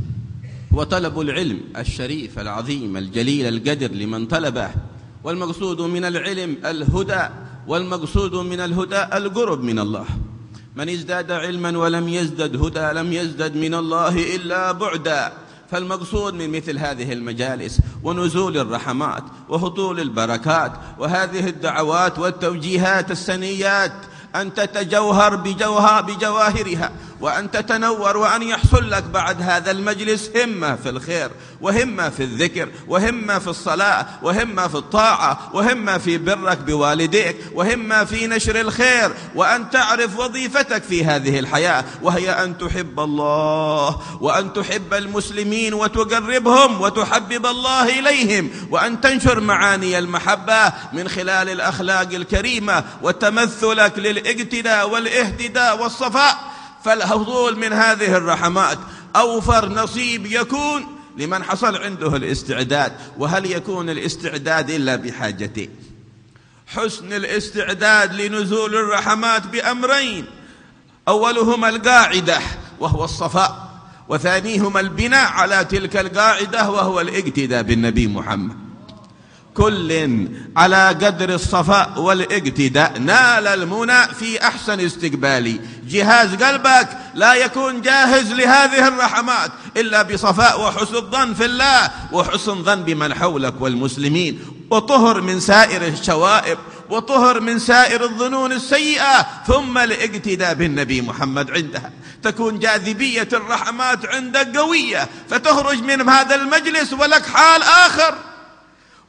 هو طلب العلم الشريف العظيم الجليل القدر لمن طلبه. والمقصود من العلم الهدى، والمقصود من الهدى القرب من الله. من ازداد علما ولم يزدد هدى لم يزدد من الله إلا بعدا. فالمقصود من مثل هذه المجالس ونزول الرحمات وهطول البركات وهذه الدعوات والتوجيهات السنيات أن تتجوهر بجواهرها وأن تتنور وأن يحصل لك بعد هذا المجلس همة في الخير وهمة في الذكر وهمة في الصلاة وهمة في الطاعة وهمة في برك بوالديك وهمة في نشر الخير، وأن تعرف وظيفتك في هذه الحياة، وهي أن تحب الله وأن تحب المسلمين وتقربهم وتحبب الله إليهم، وأن تنشر معاني المحبة من خلال الأخلاق الكريمة وتمثلك للاقتداء والاهتداء والصفاء. فالحصول من هذه الرحمات أوفر نصيب يكون لمن حصل عنده الاستعداد. وهل يكون الاستعداد إلا بحاجتين: حسن الاستعداد لنزول الرحمات بأمرين، أولهما القاعدة وهو الصفاء، وثانيهما البناء على تلك القاعدة وهو الاقتداء بالنبي محمد. كل على قدر الصفاء والاقتداء نال المنى في أحسن استقبالي. جهاز قلبك لا يكون جاهز لهذه الرحمات إلا بصفاء وحسن الظن في الله وحسن ظن بمن حولك والمسلمين، وطهر من سائر الشوائب وطهر من سائر الظنون السيئة، ثم الاقتداء بالنبي محمد. عندها تكون جاذبية الرحمات عندك قوية، فتخرج من هذا المجلس ولك حال آخر،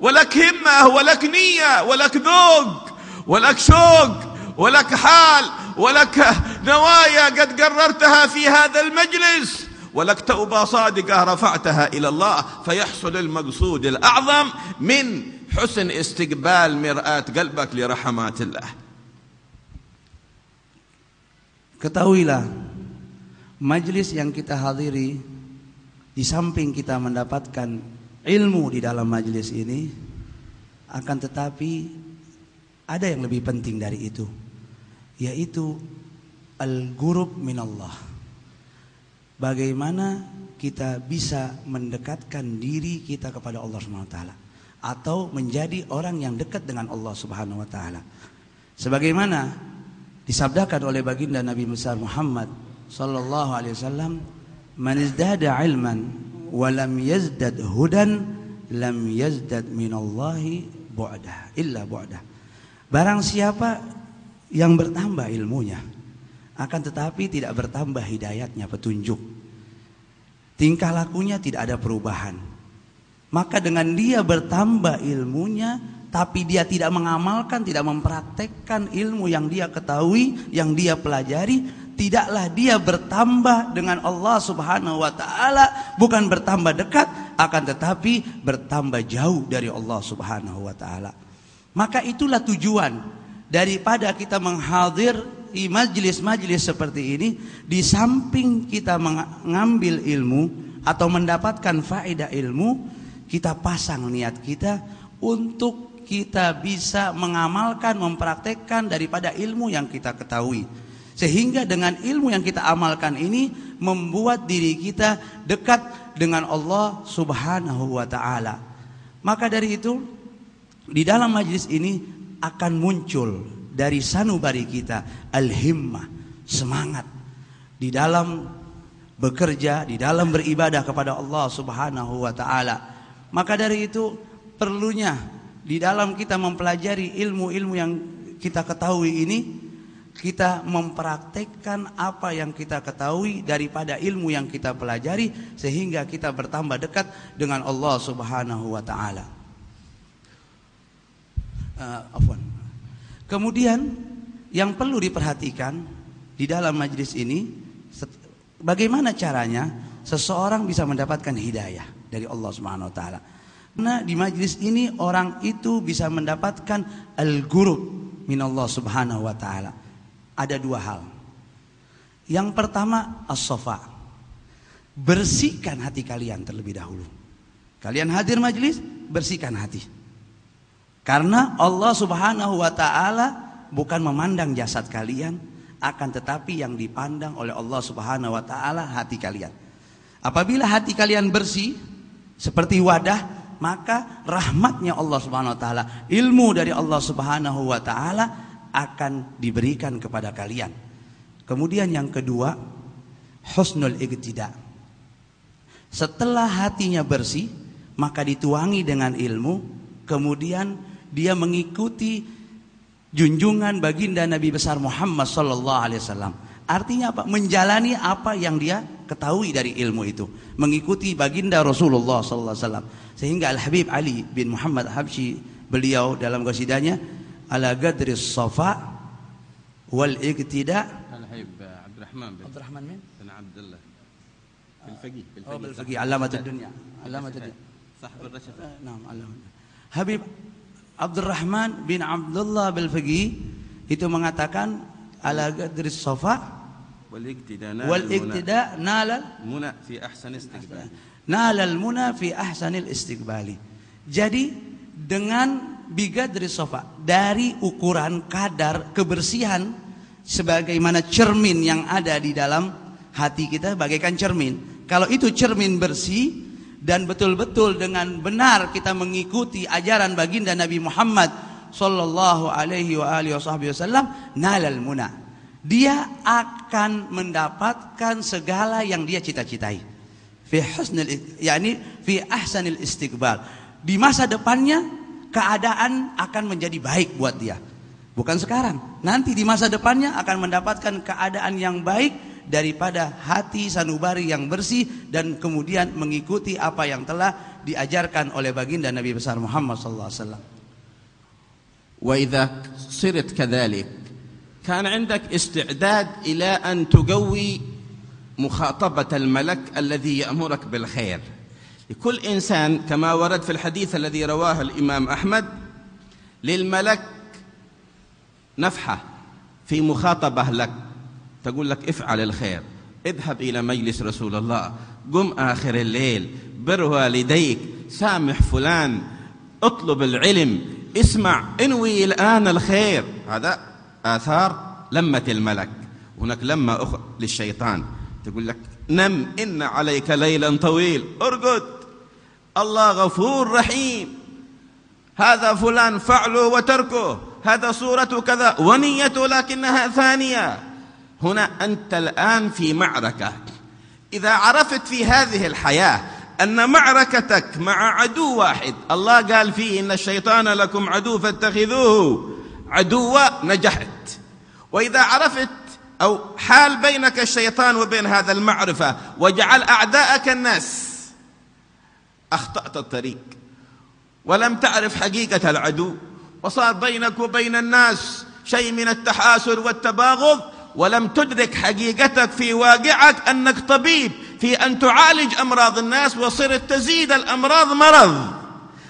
ولك همة ولك نية ولك ذوق ولك شوق ولك حال ولك نوايا قد قررتها في هذا المجلس، ولك توبة صادقة رفعتها إلى الله، فيحصل المقصود الأعظم من حسن استقبال مرآة قلبك لرحمات الله. Ketahuilah, majlis yang kita hadiri, di samping kita mendapatkan ilmu di dalam majlis ini, akan tetapi ada yang lebih penting dari itu, yaitu al-qurub minallah. Bagaimana kita bisa mendekatkan diri kita kepada Allah Subhanahu wa taala, atau menjadi orang yang dekat dengan Allah Subhanahu wa taala. Sebagaimana disabdakan oleh baginda Nabi besar Muhammad sallallahu alaihi wasallam, "Man izdada ilman wa lam yazdad hudan lam yazdad minallahi bu'dah illa bu'dah." Barang siapa yang bertambah ilmunya, akan tetapi tidak bertambah hidayatnya, petunjuk, tingkah lakunya tidak ada perubahan, maka dengan dia bertambah ilmunya tapi dia tidak mengamalkan, tidak mempraktekkan ilmu yang dia ketahui, yang dia pelajari, tidaklah dia bertambah dengan Allah Subhanahu wa taala, bukan bertambah dekat, akan tetapi bertambah jauh dari Allah Subhanahu wa taala. Maka itulah tujuan daripada kita menghadir di majlis-majlis seperti ini. Di samping kita mengambil ilmu atau mendapatkan faedah ilmu, kita pasang niat kita untuk kita bisa mengamalkan, mempraktekkan daripada ilmu yang kita ketahui. Sehingga dengan ilmu yang kita amalkan ini membuat diri kita dekat dengan Allah Subhanahu wa taala. Maka dari itu, di dalam majlis ini akan muncul dari sanubari kita al-himmah, semangat di dalam bekerja, di dalam beribadah kepada Allah Subhanahu wa taala. Maka dari itu perlunya di dalam kita mempelajari ilmu-ilmu yang kita ketahui ini, kita mempraktekkan apa yang kita ketahui daripada ilmu yang kita pelajari, sehingga kita bertambah dekat dengan Allah Subhanahu wa taala. Kemudian yang perlu diperhatikan di dalam majlis ini, bagaimana caranya seseorang bisa mendapatkan hidayah dari Allah Subhanahu wa taala. Karena di majlis ini orang itu bisa mendapatkan al-qurub minallah Subhanahu wa taala. Ada dua hal. Yang pertama as-safa. Bersihkan hati kalian terlebih dahulu. Kalian hadir majlis, bersihkan hati. Karena Allah Subhanahu wa taala bukan memandang jasad kalian, akan tetapi yang dipandang oleh Allah Subhanahu wa taala hati kalian. Apabila hati kalian bersih seperti wadah, maka rahmatnya Allah Subhanahu wa taala, ilmu dari Allah Subhanahu wa taala akan diberikan kepada kalian. Kemudian yang kedua, husnul iqtida. Setelah hatinya bersih, maka dituangi dengan ilmu, kemudian dia mengikuti junjungan baginda Nabi besar Muhammad sallallahu alaihi wasallam. Artinya apa? Menjalani apa yang dia ketahui dari ilmu itu, mengikuti baginda Rasulullah sallallahu alaihi wasallam. Sehingga Al-Habib Ali bin Muhammad Habsyi, beliau dalam qasidahnya ala qadri safa wal iqtida. Al-Habib Abdurrahman bin Abdullah Al-Faqih alamatud dunya, alamatud dunya. Sahibul Rashid. Naam, alamatud. Habib Abdurrahman bin Abdullah Al-Faqih itu mengatakan ala qadri safa والاقتداء نال المنى في أحسن استقبال. نال المنى في أحسن الاستقبال. Jadi dengan bigadri sofa, dari ukuran kadar kebersihan, sebagaimana cermin yang ada di dalam hati kita bagaikan cermin. Kalau itu cermin bersih dan betul-betul dengan benar kita mengikuti ajaran baginda Nabi Muhammad sallallahu alaihi wasallam, nalal muna, dia akan mendapatkan segala yang dia cita-citai. Fi husnil, yakni fi ahsanil istiqbal. Di masa depannya keadaan akan menjadi baik buat dia. Bukan sekarang, nanti di masa depannya akan mendapatkan keadaan yang baik daripada hati sanubari yang bersih dan kemudian mengikuti apa yang telah diajarkan oleh baginda Nabi besar Muhammad sallallahu alaihi wasallam. Wa idza sirat kadzalik كان عندك استعداد إلى أن تقوي مخاطبة الملك الذي يأمرك بالخير. لكل إنسان كما ورد في الحديث الذي رواه الإمام أحمد، للملك نفحة في مخاطبة لك تقول لك افعل الخير، اذهب إلى مجلس رسول الله، قم آخر الليل، بر والديك، سامح فلان، اطلب العلم، اسمع، انوي الآن الخير. هذا آثار لمة الملك. هناك لمة أخرى للشيطان تقول لك نم، إن عليك ليلا طويل، ارقد، الله غفور رحيم، هذا فلان فعله وتركه، هذا صورته كذا ونيته لكنها ثانية. هنا أنت الآن في معركة. إذا عرفت في هذه الحياة أن معركتك مع عدو واحد، الله قال فيه إن الشيطان لكم عدو فاتخذوه عدوة، نجحت. وإذا عرفت أو حال بينك الشيطان وبين هذا المعرفة وجعل أعداءك الناس، أخطأت الطريق ولم تعرف حقيقة العدو، وصار بينك وبين الناس شيء من التحاسر والتباغض، ولم تدرك حقيقتك في واقعك أنك طبيب في أن تعالج أمراض الناس، وصرت تزيد الأمراض مرض،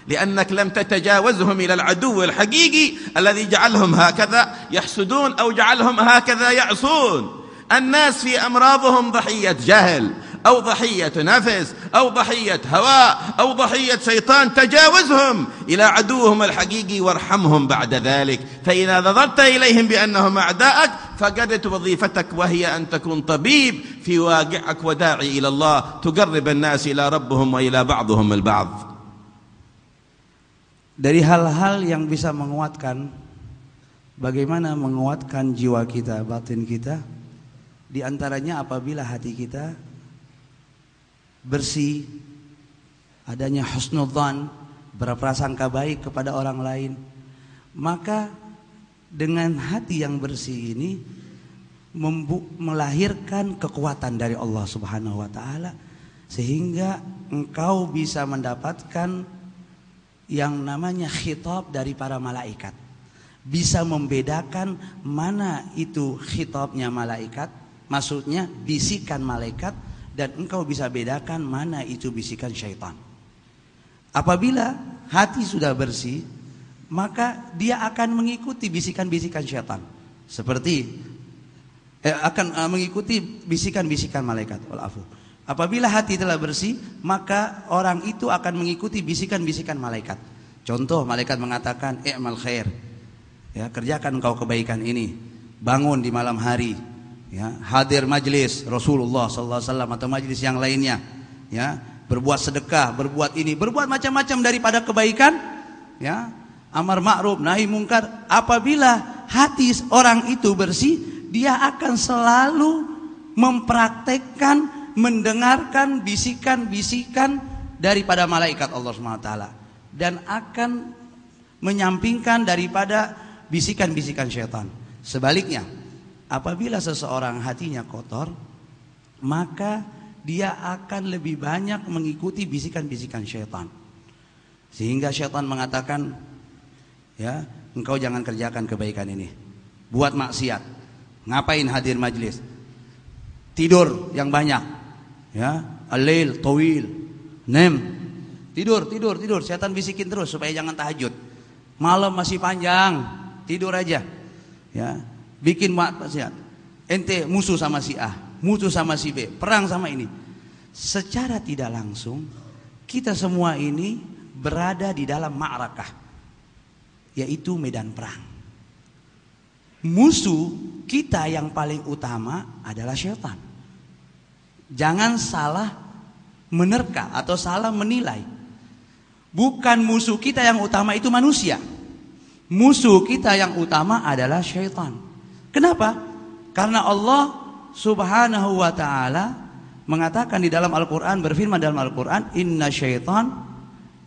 لأنك لم تتجاوزهم إلى العدو الحقيقي الذي جعلهم هكذا يحسدون أو جعلهم هكذا يعصون. الناس في أمراضهم ضحية جهل أو ضحية نفس أو ضحية هواء أو ضحية شيطان، تجاوزهم إلى عدوهم الحقيقي وارحمهم بعد ذلك. فإذا نظرت إليهم بأنهم أعداءك فقدت وظيفتك، وهي أن تكون طبيب في واقعك وداعي إلى الله، تقرب الناس إلى ربهم وإلى بعضهم البعض. Dari hal-hal yang bisa menguatkan, bagaimana menguatkan jiwa kita, batin kita, di antaranya apabila hati kita bersih, adanya husnudzan, berprasangka baik kepada orang lain, maka dengan hati yang bersih ini melahirkan kekuatan dari Allah Subhanahu wa taala, sehingga engkau bisa mendapatkan yang namanya khitab dari para malaikat, bisa membedakan mana itu khitabnya malaikat, maksudnya bisikan malaikat, dan engkau bisa bedakan mana itu bisikan syaitan. Apabila hati sudah bersih, maka dia akan mengikuti bisikan-bisikan syaitan, seperti akan mengikuti bisikan-bisikan malaikat. Apabila hati telah bersih, maka orang itu akan mengikuti bisikan-bisikan malaikat. Contoh, malaikat mengatakan i'mal khair, ya, kerjakan engkau kebaikan ini, bangun di malam hari, ya, hadir majlis Rasulullah sallallahu alaihi wasallam atau majlis yang lainnya, ya, berbuat sedekah, berbuat ini, berbuat macam-macam daripada kebaikan, ya, amar ma'ruf nahi mungkar. Apabila hati orang itu bersih, dia akan selalu mempraktekkan, mendengarkan bisikan-bisikan daripada malaikat Allah SWT, dan akan menyampingkan daripada bisikan-bisikan syaitan. Sebaliknya, apabila seseorang hatinya kotor, maka dia akan lebih banyak mengikuti bisikan-bisikan syaitan. Sehingga syaitan mengatakan, ya, engkau jangan kerjakan kebaikan ini, buat maksiat, ngapain hadir majlis, tidur yang banyak, ya, al-lail tawil, tidur. Syaitan bisikin terus supaya jangan tahajud. Malam masih panjang, tidur aja, ya, bikin maksiat. Ente musuh sama si A, musuh sama si B, perang sama ini. Secara tidak langsung kita semua ini berada di dalam ma'rakah, yaitu medan perang. Musuh kita yang paling utama adalah syaitan. Jangan salah menerka atau salah menilai. Bukan musuh kita yang utama itu manusia. Musuh kita yang utama adalah syaitan. Kenapa? Karena Allah Subhanahu wa ta'ala mengatakan di dalam Al-Quran, berfirman dalam Al-Quran, inna syaitan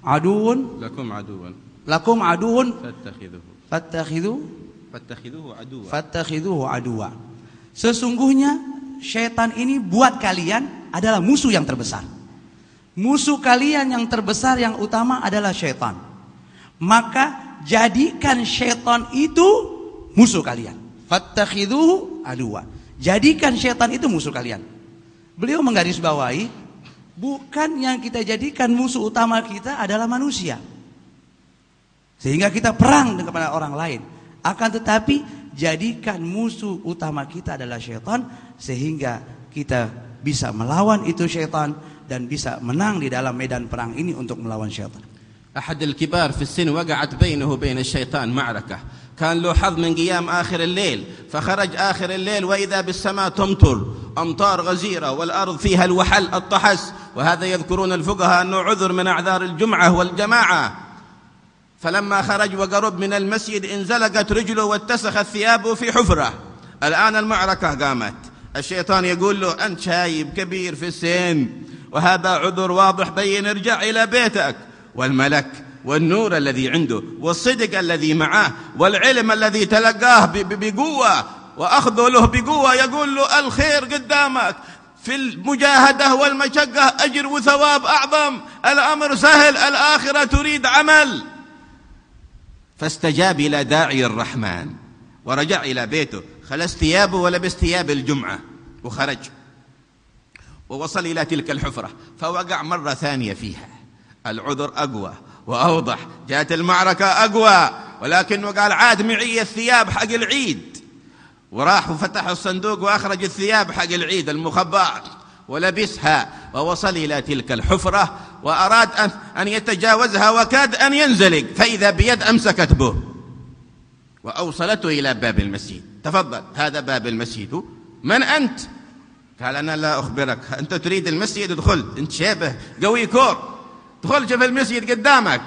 aduun lakum aduun fattakhiduhu aduwa. Sesungguhnya syaitan ini buat kalian adalah musuh yang terbesar. Musuh kalian yang terbesar yang utama adalah syaitan. Maka jadikan syaitan itu musuh kalian. Fattakhiduhu aduwa. Jadikan syaitan itu musuh kalian. Beliau menggarisbawahi, bukan yang kita jadikan musuh utama kita adalah manusia, sehingga kita perang kepada orang lain. Akan tetapi jadikan musuh utama kita adalah syaitan, sehingga kita bisa melawan itu syaitan dan bisa menang di dalam medan perang ini untuk melawan syaitan. أحد الكبار في السن وقعت بينه وبين الشيطان معركة، كان له حظ من قيام آخر الليل، فخرج آخر الليل وإذا بالسماء تمطر أمطار غزيرة والأرض فيها الوحل الطحس، وهذا يذكرون الفقهاء أنه عذر من أعذار الجمعة والجماعة. فلما خرج وقرب من المسجد انزلقت رجله واتسخت ثيابه في حفرة. الآن المعركة قامت، الشيطان يقول له أنت شايب كبير في السن وهذا عذر واضح بين، ارجع إلى بيتك. والملك والنور الذي عنده والصدق الذي معه والعلم الذي تلقاه بقوة وأخذه له بقوة يقول له الخير قدامك، في المجاهدة والمشقة أجر وثواب أعظم، الأمر سهل، الآخرة تريد عمل. فاستجاب إلى داعي الرحمن ورجع إلى بيته، خلص ثيابه ولبس ثياب الجمعة وخرج ووصل إلى تلك الحفرة، فوقع مرة ثانية فيها. العذر أقوى وأوضح، جاءت المعركة أقوى، ولكنه قال عاد معي الثياب حق العيد، وراح وفتح الصندوق وأخرج الثياب حق العيد المخبأة ولبسها، ووصل إلى تلك الحفرة وأراد أن يتجاوزها وكاد أن ينزلق، فإذا بيد أمسكت به وأوصلته إلى باب المسجد. تفضل هذا باب المسجد، من أنت؟ قال أنا لا أخبرك، أنت تريد المسجد ادخل، أنت شابه قوي كور، دخل شوف المسجد قدامك.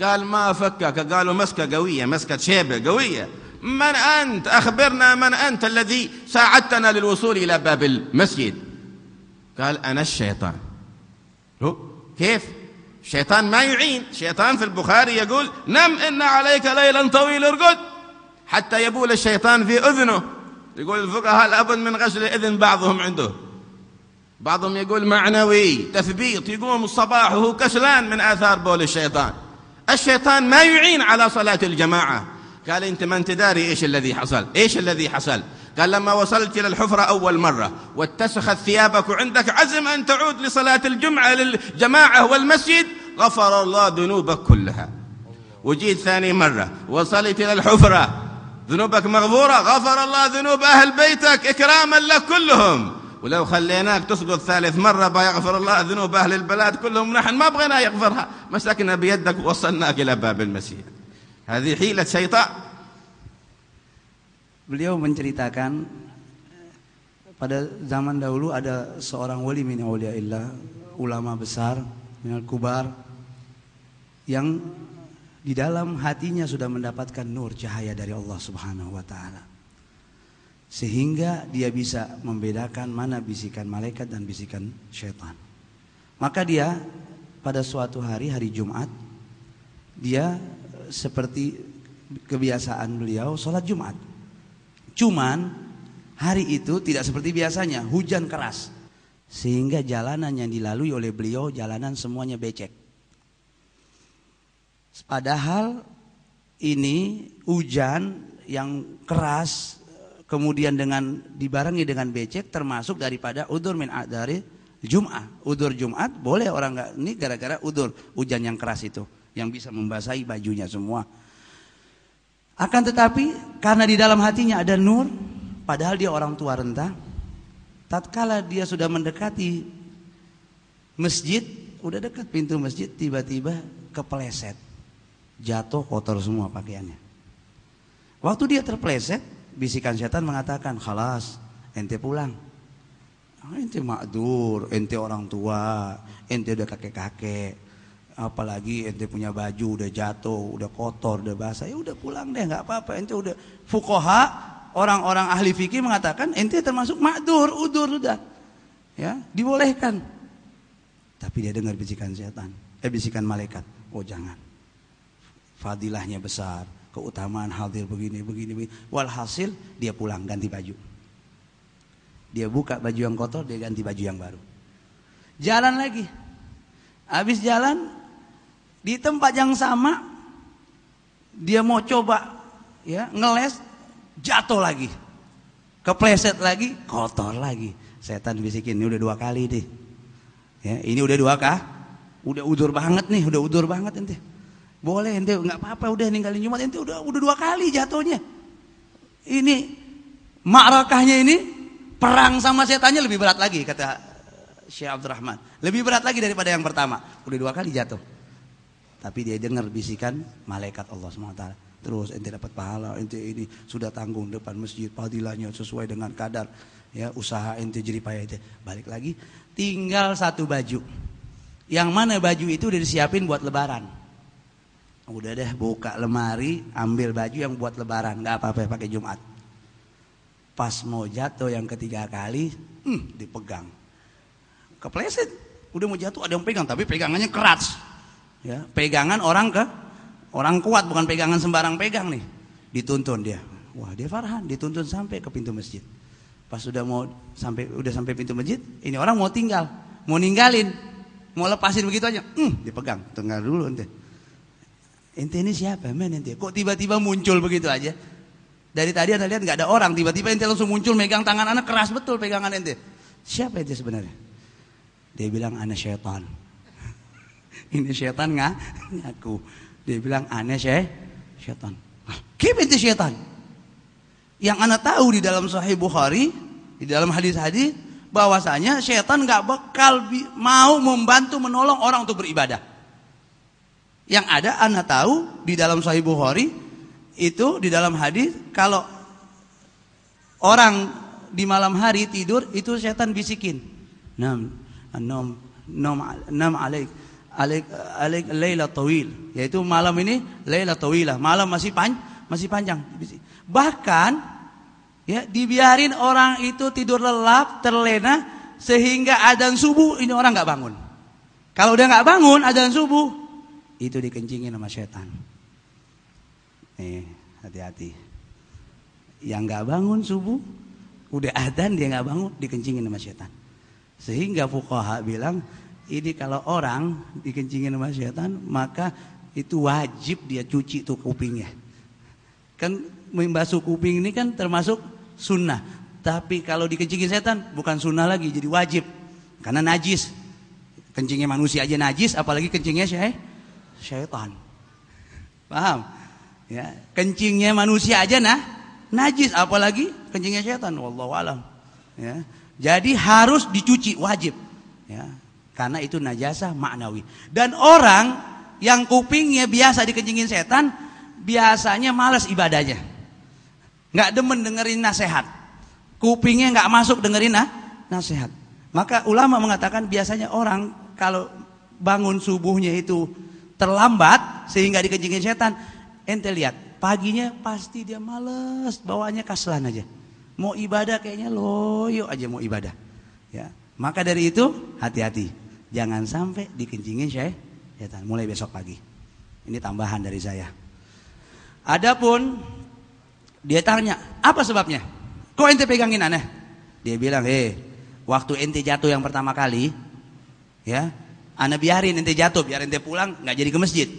قال ما فكك، قالوا مسكة قوية، مسكة شيبة قوية. من أنت؟ أخبرنا من أنت الذي ساعدتنا للوصول إلى باب المسجد؟ قال أنا الشيطان. كيف؟ الشيطان ما يعين، الشيطان في البخاري يقول نم إن عليك ليلا طويل ارقد، حتى يبول الشيطان في أذنه. يقول الفقهاء لابد من غسل الأذن، بعضهم عنده، بعضهم يقول معنوي تثبيط، يقوم الصباح وهو كسلان من آثار بول الشيطان. الشيطان ما يعين على صلاة الجماعة. قال أنت ما أنت داري إيش الذي حصل. إيش الذي حصل؟ قال لما وصلت إلى الحفرة أول مرة واتسخت ثيابك وعندك عزم أن تعود لصلاة الجمعة للجماعة والمسجد، غفر الله ذنوبك كلها. وجيت ثاني مرة وصلت إلى الحفرة، ذنوبك مغفورة، غفر الله ذنوب أهل بيتك إكراما لك كلهم. ولو خليناك تسقط ثالث مرة بيغفر الله ذنوب أهل البلاد كلهم، نحن ما بغينا يغفرها، مسكنا بيدك ووصلناك إلى باب المسجد. هذه حيلة شيطان. Beliau menceritakan pada zaman dahulu ada seorang wali min auliyaillah, ulama besar minal kubar, yang di dalam hatinya sudah mendapatkan nur cahaya dari Allah Subhanahu wa taala, sehingga dia bisa membedakan mana bisikan malaikat dan bisikan syaitan. Maka dia pada suatu hari Jumat, dia seperti kebiasaan beliau sholat Jumat. Cuman Hari itu tidak seperti biasanya, hujan keras. Sehingga jalanan yang dilalui oleh beliau, jalanan semuanya becek. Padahal ini hujan yang keras, kemudian dibarengi dengan becek, termasuk daripada udzur min a'dzari Jum'ah. Udzur Jumat boleh orang enggak, ini gara-gara udzur hujan yang keras itu yang bisa membasahi bajunya semua. Akan tetapi karena di dalam hatinya ada nur, padahal dia orang tua renta, tatkala dia sudah mendekati masjid, udah dekat pintu masjid, tiba-tiba kepleset, jatuh kotor semua pakaiannya. Waktu dia terpleset, bisikan setan mengatakan, "Khalas, ente pulang. Ente makdur, ente orang tua, ente udah kakek-kakek. Apalagi ente punya baju udah jatuh, udah kotor, udah basah. Ya udah pulang deh, nggak apa-apa. Ente udah." Fuqaha, orang-orang ahli fikih mengatakan ente termasuk makdur, udur sudah. Ya, dibolehkan. Tapi dia dengar bisikan setan, bisikan malaikat. Oh jangan. Fadilahnya besar, keutamaan hadir begini. Walhasil dia pulang ganti baju. Dia buka baju yang kotor, dia ganti baju yang baru. Jalan lagi. Habis jalan di tempat yang sama, dia mau coba ya ngeles, jatuh lagi, kepleset lagi, kotor lagi. Setan bisikin, ini udah 2 kali deh. Ya, ini udah 2 kah? Udah udur banget nih, udah udur banget ente. Boleh ente, nggak apa-apa, udah ninggalin Jumat, ente udah 2 kali jatuhnya. Ini ma'rakahnya ini, perang sama setannya lebih berat lagi, kata Syekh Abdurrahman. Lebih berat lagi daripada yang pertama. Udah 2 kali jatuh. Tapi dia dengar bisikan malaikat Allah SWT. Terus ente dapat pahala, ente ini sudah tanggung depan masjid, fadilahnya sesuai dengan kadar. Ya, usaha ente, jeripaya ente. Balik lagi, tinggal 1 baju. Yang mana baju itu udah disiapin buat lebaran. Udah deh, buka lemari, ambil baju yang buat lebaran, nggak apa-apa pakai Jumat. Pas mau jatuh yang ketiga kali, dipegang. Kepleset, udah mau jatuh ada yang pegang, tapi pegangannya keras. Ya, pegangan orang kuat, bukan pegangan sembarang pegang nih. Dituntun dia. Wah, dia Farhan, dituntun sampai ke pintu masjid. Pas udah sampai pintu masjid, ini orang mau ninggalin, mau lepasin begitu aja. Dipegang. Tengah dulu ente. Ente ini siapa men ente? Kok tiba-tiba muncul begitu aja? Dari tadi anda lihat nggak ada orang, tiba-tiba ente langsung muncul megang tangan anak, keras betul pegangan ente. Siapa ente sebenarnya? Dia bilang ana syaitan. Ini syaitan ngaku. Dia bilang ana syaitan. Gimana ente syaitan? Yang anda tahu di dalam Sahih Bukhari, di dalam hadis-hadis bahwasanya syaitan nggak bakal mau membantu menolong orang untuk beribadah. Yang ada anda tahu di dalam Sahih Bukhari itu di dalam hadis, kalau orang di malam hari tidur itu setan bisikin, nam alaik laila tawil, yaitu malam ini laila tawilah, malam masih panjang. Bahkan ya dibiarin orang itu tidur lelap, terlena sehingga adzan subuh ini orang nggak bangun. Kalau udah nggak bangun adzan subuh itu dikencingin sama setan. Hati-hati. Yang nggak bangun subuh, udah adzan dia nggak bangun, dikencingin sama setan. Sehingga fuqaha bilang, ini kalau orang dikencingin sama setan, maka itu wajib dia cuci tuh kupingnya. Kan membasuh kuping ini kan termasuk sunnah. Tapi kalau dikencingin setan, bukan sunnah lagi, jadi wajib. Karena najis. Kencingnya manusia aja najis, apalagi kencingnya syaitan. Paham? Ya, kencingnya manusia aja najis, apalagi kencingnya setan. Wallahu alam. Ya. Jadi harus dicuci, wajib. Ya. Karena itu najasah maknawi. Dan orang yang kupingnya biasa dikencingin setan, biasanya malas ibadahnya. Nggak demen dengerin nasihat. Kupingnya nggak masuk dengerin nasihat. Maka ulama mengatakan biasanya orang kalau bangun subuhnya itu terlambat sehingga dikencingin setan, ente lihat paginya pasti dia males, bawaannya kaslan aja. Mau ibadah kayaknya loyo aja mau ibadah. Ya, maka dari itu hati-hati, jangan sampai dikencingin setan mulai besok pagi. Ini tambahan dari saya. Adapun dia tanya apa sebabnya? Kok ente pegangin aneh? Dia bilang, waktu ente jatuh yang pertama kali, ya, ana biarin ente jatuh, biar ente pulang nggak jadi ke masjid.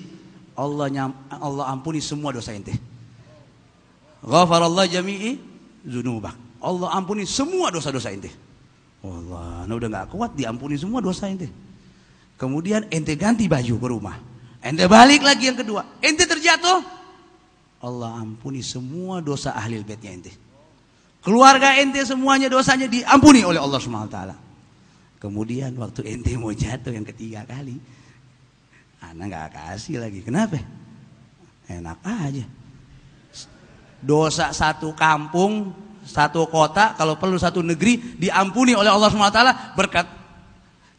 Allah ampuni semua dosa ente. Ghafarallahu jami'i dzunubak. Allah ampuni semua dosa-dosa ente. Allah, udah nggak kuat diampuni semua dosa ente. Kemudian ente ganti baju ke rumah. Ente balik lagi yang kedua. Ente terjatuh. Allah ampuni semua dosa ahli baitnya ente. Keluarga ente semuanya dosanya diampuni oleh Allah Subhanahu wa taala. Kemudian waktu ente mau jatuh yang ketiga kali, ana nggak kasih lagi. Kenapa? Enak aja. Dosa satu kampung, satu kota, kalau perlu satu negeri diampuni oleh Allah SWT berkat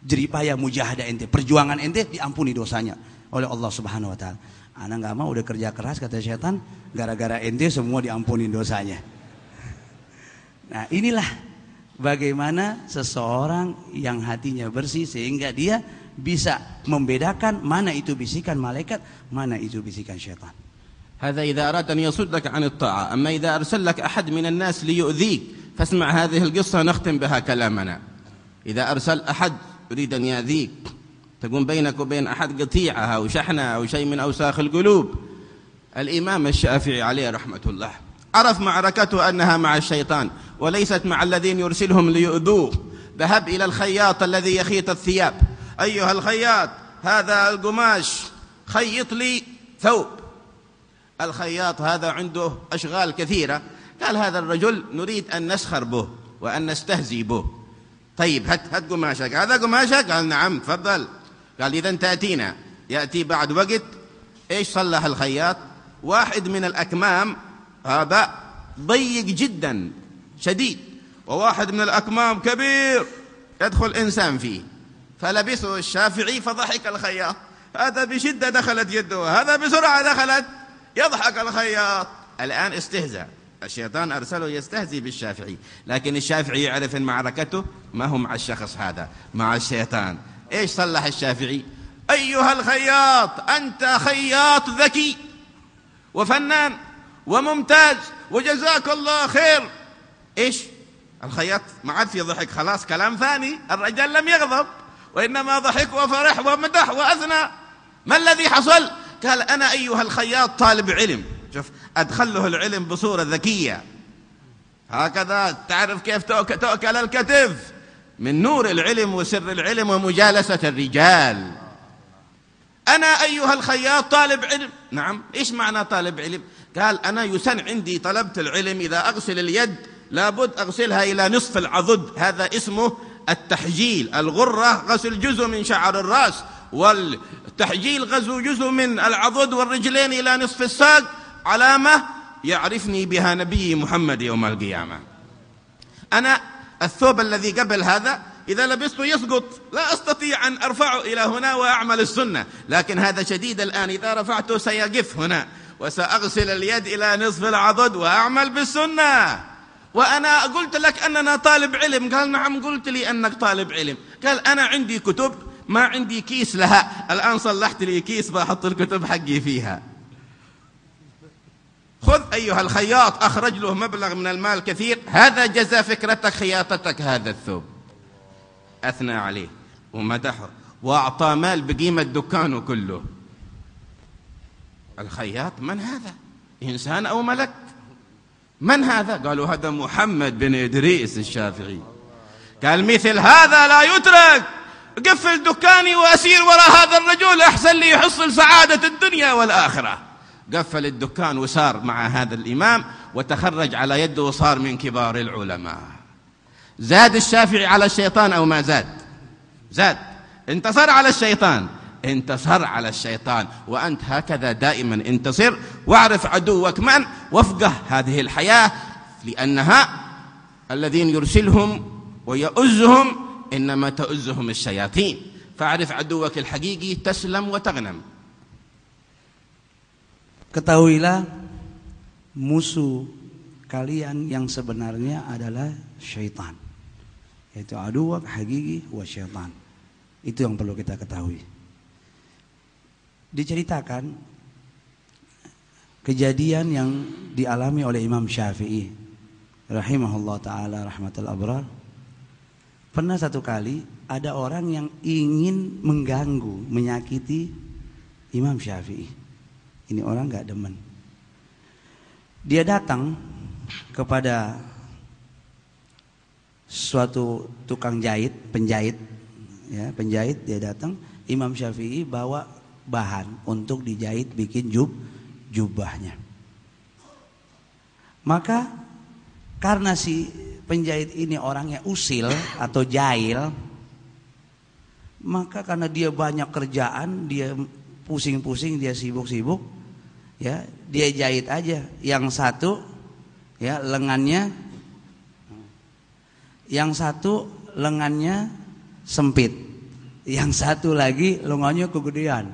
jeripaya mujahadah ente, perjuangan ente diampuni dosanya oleh Allah Subhanahu wa taala. Ana enggak mau udah kerja keras kata setan, gara-gara ente semua diampuni dosanya. Nah, inilah bagaimana seseorang yang hatinya bersih sehingga dia bisa membedakan mana itu bisikan malaikat, mana itu bisikan setan. هذا إذا أردت أن يصدك عن الطاعة. أما إذا أرسل لك أحد من الناس ليؤذيك فاسمع هذه القصة نختم بها كلامنا. إذا أرسل أحد يريد أن يأذيك تكون بينك وبين أحد قطيعة أو شحنة أو شيء من أوساخ القلوب. الإمام الشافعي عليه رحمة الله عرف معركته أنها مع الشيطان وليست مع الذين يرسلهم ليؤذوه. ذهب إلى الخياط الذي يخيط الثياب. أيها الخياط هذا القماش خيط لي ثوب. الخياط هذا عنده أشغال كثيرة. قال هذا الرجل نريد أن نسخر به وأن نستهزي به. طيب هات قماشك. هذا قماشك؟ قال نعم تفضل. قال إذا تأتينا. يأتي بعد وقت. إيش صلح الخياط؟ واحد من الأكمام هذا ضيق جدا شديد وواحد من الأكمام كبير يدخل إنسان فيه. فلبسه الشافعي فضحك الخياط. هذا بشدة دخلت يده، هذا بسرعة دخلت. يضحك الخياط. الآن استهزأ. الشيطان أرسله يستهزي بالشافعي، لكن الشافعي يعرف أن معركته ما هو مع الشخص هذا، مع الشيطان. إيش صلح الشافعي؟ أيها الخياط أنت خياط ذكي وفنان وممتاز وجزاك الله خير. إيش؟ الخياط ما عاد في ضحك، خلاص كلام ثاني. الرجال لم يغضب وإنما ضحك وفرح ومدح وأثنى. ما الذي حصل؟ قال أنا أيها الخياط طالب علم. شوف أدخله العلم بصورة ذكية هكذا. تعرف كيف تؤكل الكتف من نور العلم وسر العلم ومجالسة الرجال. أنا أيها الخياط طالب علم. نعم. إيش معنى طالب علم؟ قال أنا يسن عندي طلبت العلم إذا أغسل اليد لابد أغسلها إلى نصف العضد. هذا اسمه التحجيل. الغرة غسل جزء من شعر الرأس، والتحجيل غزو جزء من العضد والرجلين إلى نصف الساق. علامة يعرفني بها نبي محمد يوم القيامة. أنا الثوب الذي قبل هذا إذا لبسته يسقط، لا أستطيع أن أرفعه إلى هنا وأعمل السنة، لكن هذا شديد الآن إذا رفعته سيقف هنا وسأغسل اليد إلى نصف العضد وأعمل بالسنة. وأنا قلت لك أننا طالب علم. قال نعم قلت لي أنك طالب علم. قال أنا عندي كتب ما عندي كيس لها. الآن صلحت لي كيس بحط الكتب حقي فيها. خذ أيها الخياط. أخرج له مبلغ من المال كثير. هذا جزاء فكرتك خياطتك هذا الثوب. أثنى عليه ومدحه وأعطى مال بقيمة دكانه كله. الخياط من هذا؟ إنسان أو ملك؟ من هذا؟ قالوا هذا محمد بن إدريس الشافعي. قال مثل هذا لا يترك. قفل دكاني وأسير وراء هذا الرجل أحسن لي يحصل سعادة الدنيا والآخرة. قفل الدكان وسار مع هذا الإمام وتخرج على يده وصار من كبار العلماء. زاد الشافعي على الشيطان أو ما زاد؟ زاد. انتصر على الشيطان. انتصر على الشيطان. وأنت هكذا دائما انتصر واعرف عدوك من وافقه هذه الحياة، لأنها الذين يرسلهم ويؤزهم إنما تؤزهم الشياطين. فاعرف عدوك الحقيقي تسلم وتغنم. Ketahuilah musuh kalian yang sebenarnya adalah syaitan, yaitu aduwak hakiki wa syaitan. Itu yang perlu kita ketahui. Diceritakan kejadian yang dialami oleh Imam Syafi'i rahimahullah taala rahmatul abrar, pernah satu kali ada orang yang ingin mengganggu, menyakiti Imam Syafi'i. Ini orang nggak demen. Dia datang kepada suatu tukang jahit, penjahit, ya, penjahit. Dia datang, Imam Syafi'i bawa bahan untuk dijahit bikin jubahnya. Maka karena si penjahit ini orangnya usil atau jahil, maka karena dia banyak kerjaan, dia pusing-pusing, dia sibuk-sibuk, ya, dia jahit aja. Yang satu, ya, lengannya sempit, yang satu lagi lengannya kegedean,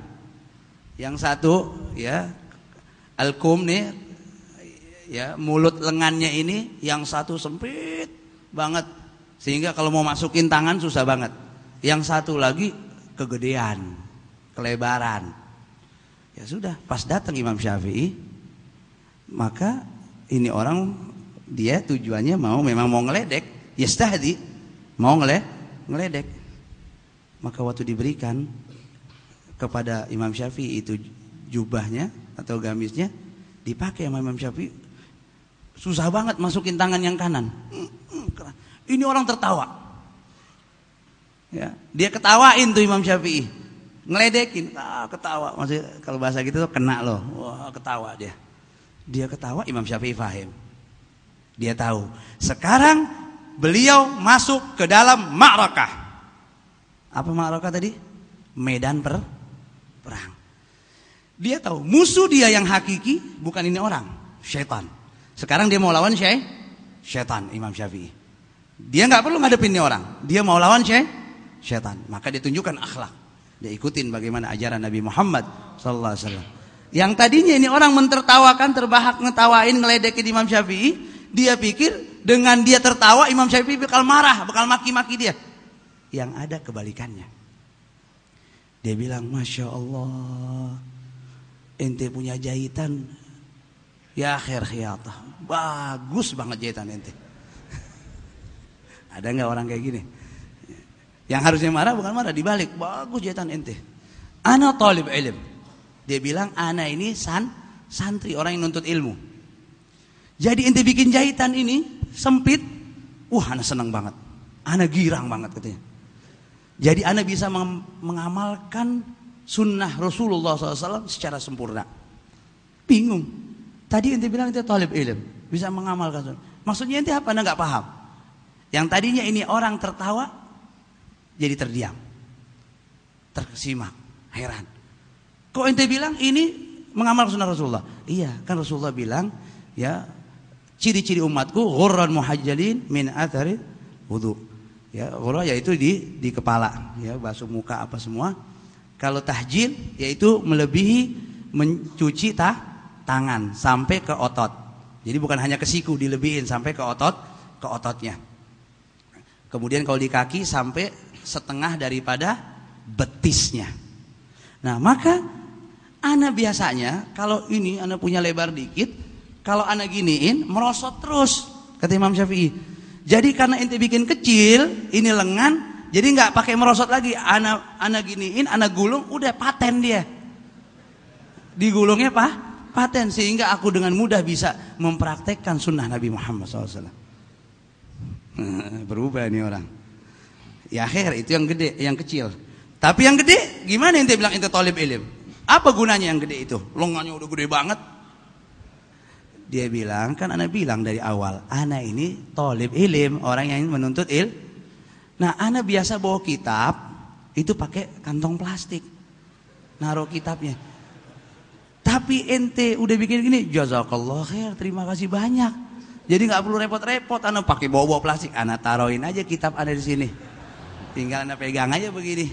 yang satu, ya, alkum nih, ya, mulut lengannya ini, yang satu sempit banget sehingga kalau mau masukin tangan susah banget. Yang satu lagi kegedean, kelebaran. Ya sudah, pas datang Imam Syafi'i, maka ini orang dia tujuannya memang mau ngeledek, yastahdi, mau ngeledek. Maka waktu diberikan kepada Imam Syafi'i itu jubahnya atau gamisnya, dipakai sama Imam Syafi'i, susah banget masukin tangan yang kanan. Ini orang tertawa. Ya, dia ketawain tuh Imam Syafi'i, ngeledekin, ketawa. Maksudnya kalau bahasa gitu tuh kena loh, wah, ketawa dia. Dia ketawa, Imam Syafi'i fahim. Dia tahu. Sekarang beliau masuk ke dalam ma'rakah. Apa ma'rakah tadi? Medan perang. Dia tahu musuh dia yang hakiki bukan ini orang, syaitan. Sekarang dia mau lawan syaitan, Imam Syafi'i. Dia nggak perlu ngadepin ini orang, dia mau lawan syaitan. Maka dia tunjukkan akhlak. Dia ikutin bagaimana ajaran Nabi Muhammad sallallahu alaihi wasallam. Yang tadinya ini orang mentertawakan, terbahak ngetawain, ngeledekin Imam Syafi'i, dia pikir dengan dia tertawa Imam Syafi'i bakal marah, bakal maki-maki dia. Yang ada kebalikannya. Dia bilang, Masya Allah, ente punya jahitan, ya khair khiyatah, bagus banget jahitan ente. Ada nggak orang kayak gini? Yang harusnya marah bukan marah, dibalik, bagus jahitan ente. Ana talib ilm. Dia bilang, ana ini santri, orang yang nuntut ilmu. Jadi ente bikin jahitan ini sempit, ana senang banget, ana girang banget katanya. Jadi ana bisa mengamalkan sunnah Rasulullah SAW secara sempurna. Bingung. Tadi ente bilang ente talib ilm, bisa mengamalkan sunnah. Maksudnya ente apa? Ana nggak paham. Yang tadinya ini orang tertawa, jadi terdiam, tersimak, heran. Kok ente bilang ini mengamalkan sunnah Rasulullah? Iya, kan Rasulullah bilang, ya, ciri-ciri umatku ghurran muhajjalin min athari wudu. Ya, ghurra yaitu di kepala, ya, basuh muka apa semua. Kalau tahjil yaitu melebihi mencuci tangan sampai ke otot. Jadi bukan hanya ke siku, dilebihin sampai ke ototnya. Kemudian kalau di kaki sampai setengah daripada betisnya. Nah, maka ana biasanya kalau ini ana punya lebar dikit, kalau ana giniin merosot terus, kata Imam Syafi'i. Jadi karena ente bikin kecil, ini lengan, jadi nggak pakai merosot lagi. Ana giniin, ana gulung, udah paten dia. Digulungnya paten, sehingga aku dengan mudah bisa mempraktekkan sunnah Nabi Muhammad SAW. Berubah nih orang. Ya akhir itu yang gede, yang kecil. Tapi yang gede, gimana ente bilang ente talib ilm? Apa gunanya yang gede itu? Lengannya udah gede banget. Dia bilang, kan ana bilang dari awal, ana ini talib ilm, orang yang menuntut ilmu. Nah, ana biasa bawa kitab itu pakai kantong plastik, naruh kitabnya. Tapi ente udah bikin gini, jazakallah khair, terima kasih banyak. Jadi nggak perlu repot-repot, ana pakai bawa plastik, ana taruhin aja kitab ana di sini, tinggal ana pegang aja begini.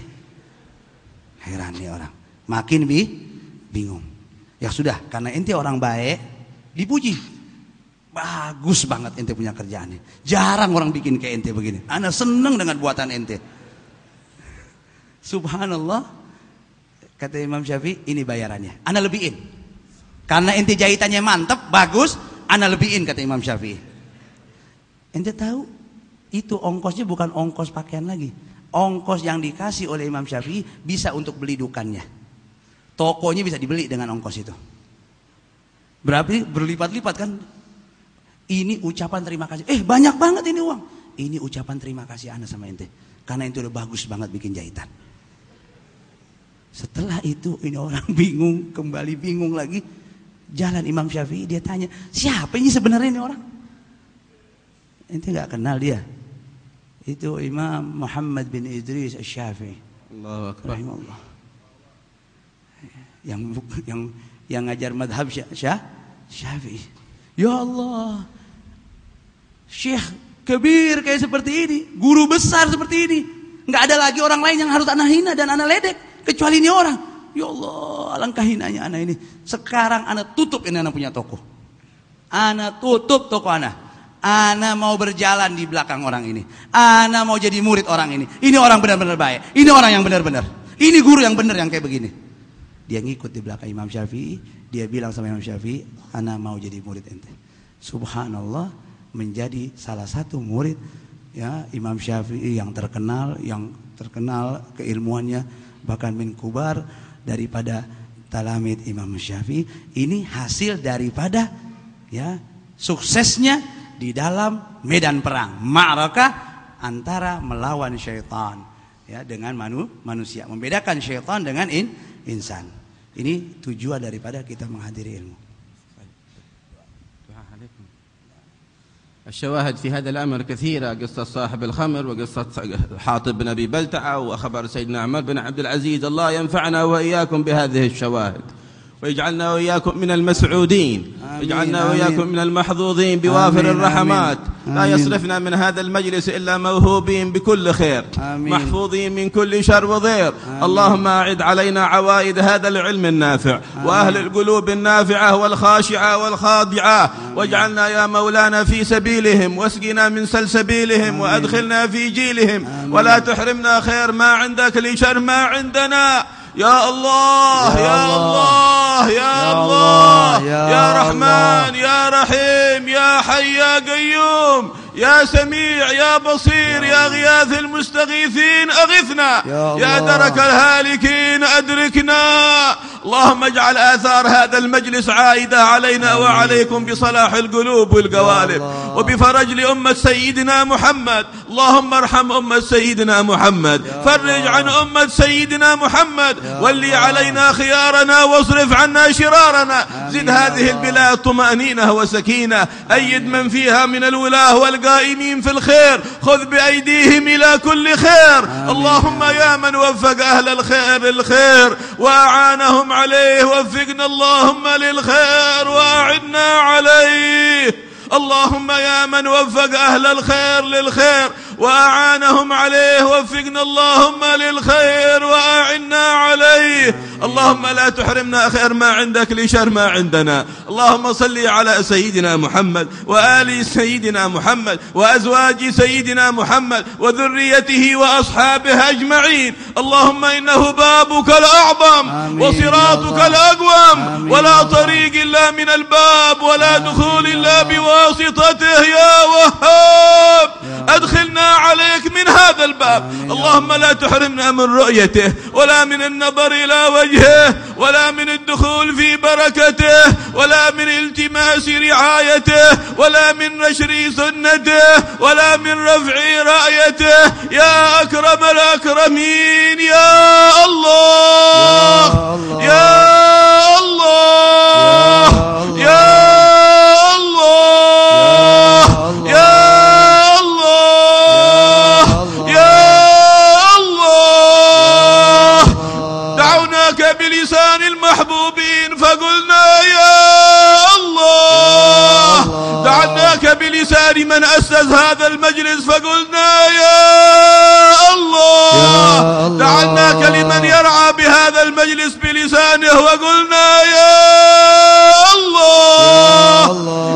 Heran nih orang, makin bingung. Ya sudah, karena ente orang baik, dipuji, bagus banget ente punya kerjaan ini. Jarang orang bikin kayak ente begini. Ana seneng dengan buatan ente. Subhanallah, kata Imam Syafi'i, ini bayarannya. Ana lebihin. Karena ente jahitannya mantep, bagus, ana lebihin, kata Imam Syafi'i. Ente tahu itu ongkosnya bukan ongkos pakaian lagi. Ongkos yang dikasih oleh Imam Syafi'i bisa untuk beli dukannya. Tokonya bisa dibeli dengan ongkos itu. Berarti berlipat-lipat kan. Ini ucapan terima kasih. Banyak banget ini uang. Ini ucapan terima kasih ana sama ente. Karena itu udah bagus banget bikin jahitan. Setelah itu ini orang bingung, kembali bingung lagi. Jalan Imam Syafi'i, dia tanya, siapa ini sebenarnya ini orang? Ente nggak kenal dia. Itu Imam Muhammad bin Idris Asy-Syafi'i. Allahu Akbar. Yang ngajar madhab Syafi'i. Ya Allah, Syekh Kabir kayak seperti ini, guru besar seperti ini, nggak ada lagi orang lain yang harus ana hina dan ana ledek kecuali ini orang. Ya Allah, alangkah hinanya ana ini. Sekarang ana tutup ini ana punya toko. Ana tutup toko ana. Ana mau berjalan di belakang orang ini. Ana mau jadi murid orang ini. Ini orang benar-benar baik. Ini orang yang benar-benar. Ini guru yang benar yang kayak begini. Dia ngikut di belakang Imam Syafi'i. Dia bilang sama Imam Syafi'i, ana mau jadi murid ente. Subhanallah, menjadi salah satu murid ya Imam Syafi'i yang terkenal keilmuannya bahkan min kubar daripada talamid Imam Syafi'i. Ini hasil daripada ya suksesnya di dalam medan perang, ma'rakah antara melawan syaitan ya dengan manusia, membedakan syaitan dengan insan. Ini tujuan daripada kita menghadiri ilmu. الشواهد في هذا الأمر كثيرة، قصة صاحب الخمر وقصة حاطب بن أبي بلتعة وخبر سيدنا عمر بن عبد العزيز. الله ينفعنا وإياكم بهذه الشواهد ويجعلنا وإياكم من المسعودين، يجعلنا وإياكم من المحظوظين بوافر الرحمات. لا يصرفنا من هذا المجلس إلا موهوبين بكل خير، محفوظين من كل شر وضير. اللهم أعد علينا عوائد هذا العلم النافع وأهل القلوب النافعة والخاشعة والخاضعة، واجعلنا يا مولانا في سبيلهم واسقنا من سلسبيلهم وأدخلنا في جيلهم، ولا تحرمنا خير ما عندك لشر ما عندنا. يا الله يا الله يا الله يا رحمن يا رحيم يا حي يا قيوم يا سميع يا بصير يا غياث المستغيثين أغثنا، يا درك الهالكين أدركنا. اللهم اجعل آثار هذا المجلس عائدة علينا وعليكم بصلاح القلوب والقوالب وبفرج لأمة سيدنا محمد. اللهم ارحم أمة سيدنا محمد، فرج عن أمة سيدنا محمد، ولي علينا خيارنا واصرف عنا شرارنا. زد هذه البلاد طمأنينة وسكينة، أيد من فيها من الولاة والقائمين في الخير، خذ بأيديهم إلى كل خير. اللهم يا من وفق أهل الخير للخير وأعانهم عليه، وفقنا اللهم للخير وأعنا عليه. اللهم يا من وفق أهل الخير للخير وأعانهم عليه، وفقنا اللهم للخير وأعنا عليه. اللهم لا تحرمنا خير ما عندك لشر ما عندنا. اللهم صل على سيدنا محمد وآل سيدنا محمد وأزواج سيدنا محمد وذريته وأصحابه أجمعين. اللهم إنه بابك الأعظم وصراطك الأقوم، ولا طريق إلا من الباب ولا دخول إلا بواسطته. يا وهاب أدخلنا عليك من هذا الباب. اللهم لا تحرمنا من رؤيته ولا من النظر إلى وجهه ولا من الدخول في بركته ولا من التماس رعايته ولا من نشر سنته ولا من رفع رايته. يا أكرم الأكرمين يا الله يا الله يا الله يا الله يا الله. دعوناك بلسان المحبوبين فقلنا يا الله، دعوناك بلسان من أسس هذا المجلس فقلنا يا الله، دعوناك لمن يرعى بهذا المجلس بلسانه وقلنا يا الله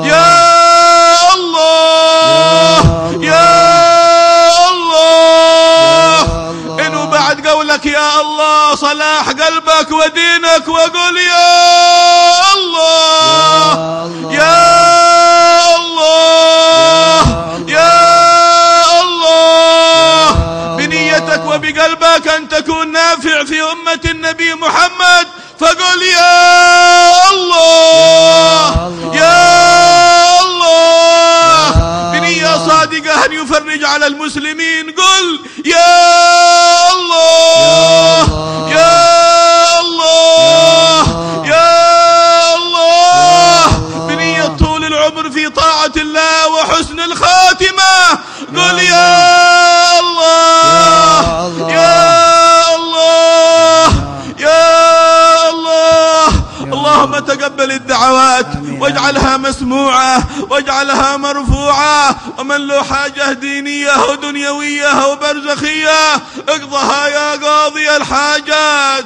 يا الله يا الله. إنه بعد قولك يا الله صلاح قلبك ودينك، وقل يا الله يا الله يا الله أن يفرج على المسلمين. قل يا الله يا الله يا الله بنية طول العمر في طاعة الله وحسن الخاتمة. قل يا الله يا الله يا الله. اللهم تقبل الدعوات واجعلها مسموعة واجعلها مرفوعة، ومن له حاجة دينية ودنيوية وبرزخية اقضها يا قاضي الحاجات.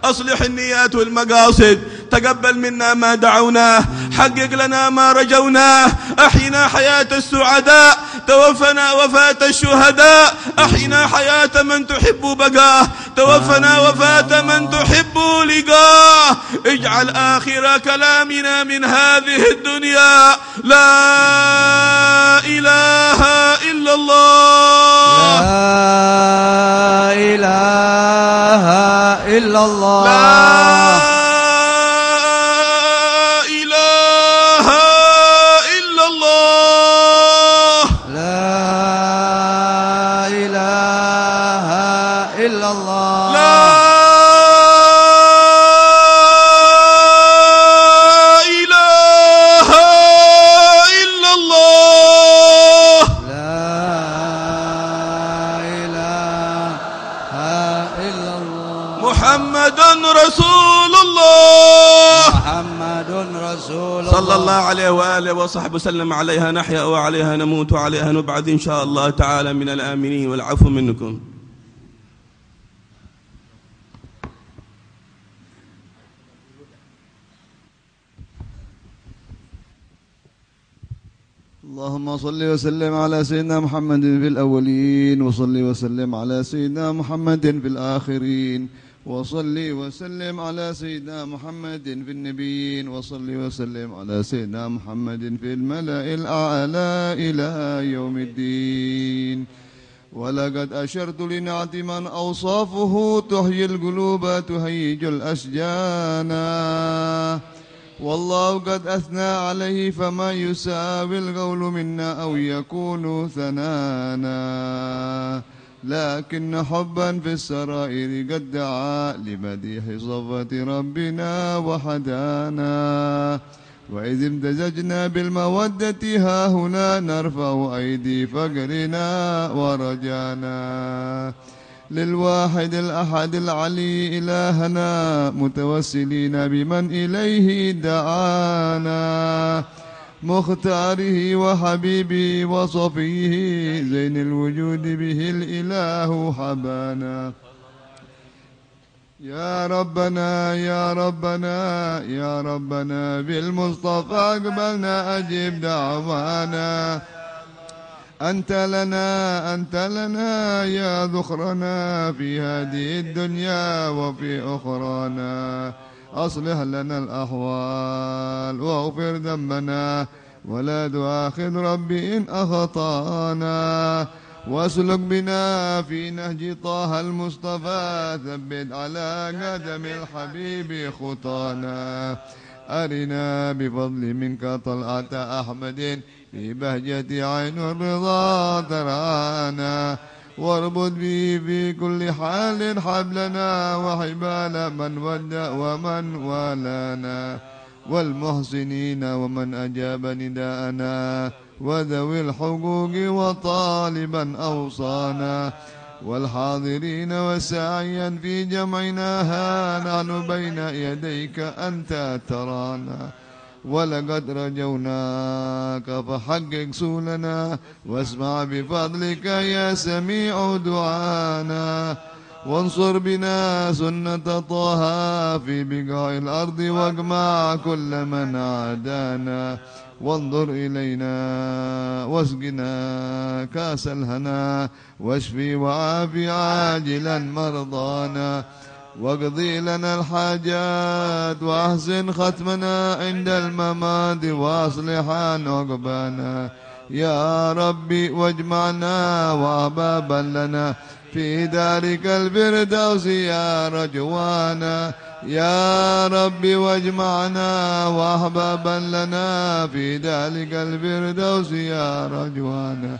أصلح النيات والمقاصد، تقبل منا ما دعوناه، حقق لنا ما رجوناه، أحينا حياة السعداء، توفنا وفاة الشهداء، أحينا حياة من تحب بقاه، توفنا وفاة من تحب لقاه. اجعل آخر كلامنا من هذه الدنيا لا إله إلا الله. لا إله إلا الله. لا إله إلا الله. لا إله إلا الله. لا إله إلا الله. لا إله إلا الله. محمد رسول الله. محمد رسول الله صلى الله عليه وآله وصحبه وسلم. عليها نحيا وعليها نموت وعليها نبعث إن شاء الله تعالى من الآمنين، والعفو منكم. اللهم صل وسلم على سيدنا محمد في الأولين، وصل وسلم على سيدنا محمد في الآخرين، وصل وسلم على سيدنا محمد في النبيين، وصل وسلم على سيدنا محمد في الملأ الأعلى إلى يوم الدين. ولقد أشرت لنعت من أوصافه تحيي القلوب تهيج الأشجان، والله قد أثنى عليه فما يساوي القول منا أو يكون ثنانا، لكن حبا في السرائر قد دعا لمديح صفة ربنا وحدانا. وإذ امتزجنا بالمودة ها هنا نرفع أيدي فقرنا ورجانا، للواحد الأحد العلي إلهنا متوسلين بمن إليه دعانا، مختاره وحبيبه وصفيه زين الوجود به الإله حبانا. يا ربنا يا ربنا يا ربنا بالمصطفى اقبلنا أجب دعوانا. أنت لنا يا ذخرنا في هذه الدنيا وفي أخرانا. أصلح لنا الأحوال واغفر ذنبنا ولا تؤاخذ ربي إن أخطأنا. واسلك بنا في نهج طه المصطفى ثبت على قدم الحبيب خطانا. أرنا بفضل منك طلعة أحمد في بهجة عين الرضا ترانا. واربط به في كل حال حبلنا وحبال من ود ومن والانا، والمحسنين ومن أجاب نداءنا، وذوي الحقوق وطالبا أوصانا، والحاضرين وساعيا في جمعناها نحن بين يديك أنت ترانا. ولقد رجوناك فحقق سولنا واسمع بفضلك يا سميع دعانا. وانصر بنا سنة طه في بقاع الأرض واجمع كل من عادانا. وانظر إلينا واسقنا كاس الهنا واشفي وعافي عاجلا مرضانا. واقضي لنا الحاجات واحسن ختمنا عند الممات واصلحا عقبانا. يا ربي واجمعنا وأحبابا لنا في دارك الفردوس يا رجوانا. يا ربي واجمعنا وأحبابا لنا في دارك الفردوس يا رجوانا.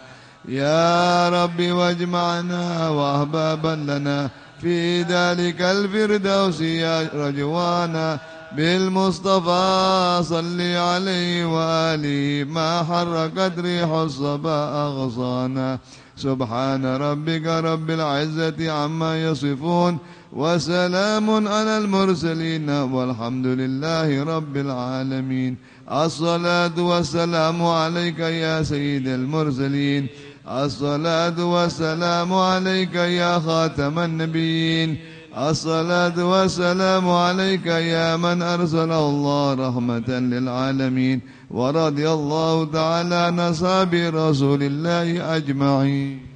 يا رب واجمعنا وأحبابا لنا في ذلك الفردوس يا رجوانا بالمصطفى صل عليه وآله ما حركت ريح الصبا أغصانا سبحان ربك رب العزة عما يصفون وسلام على المرسلين والحمد لله رب العالمين. الصلاة والسلام عليك يا سيد المرسلين. الصلاة والسلام عليك يا خاتم النبيين. الصلاة والسلام عليك يا من أرسل الله رحمة للعالمين. ورضي الله تعالى عن أصحاب رسول الله أجمعين.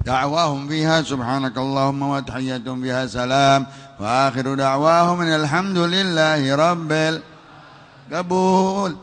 دعواهم فيها سبحانك اللهم وتحيتهم فيها سلام وآخر دعواهم الحمد لله رب القبول.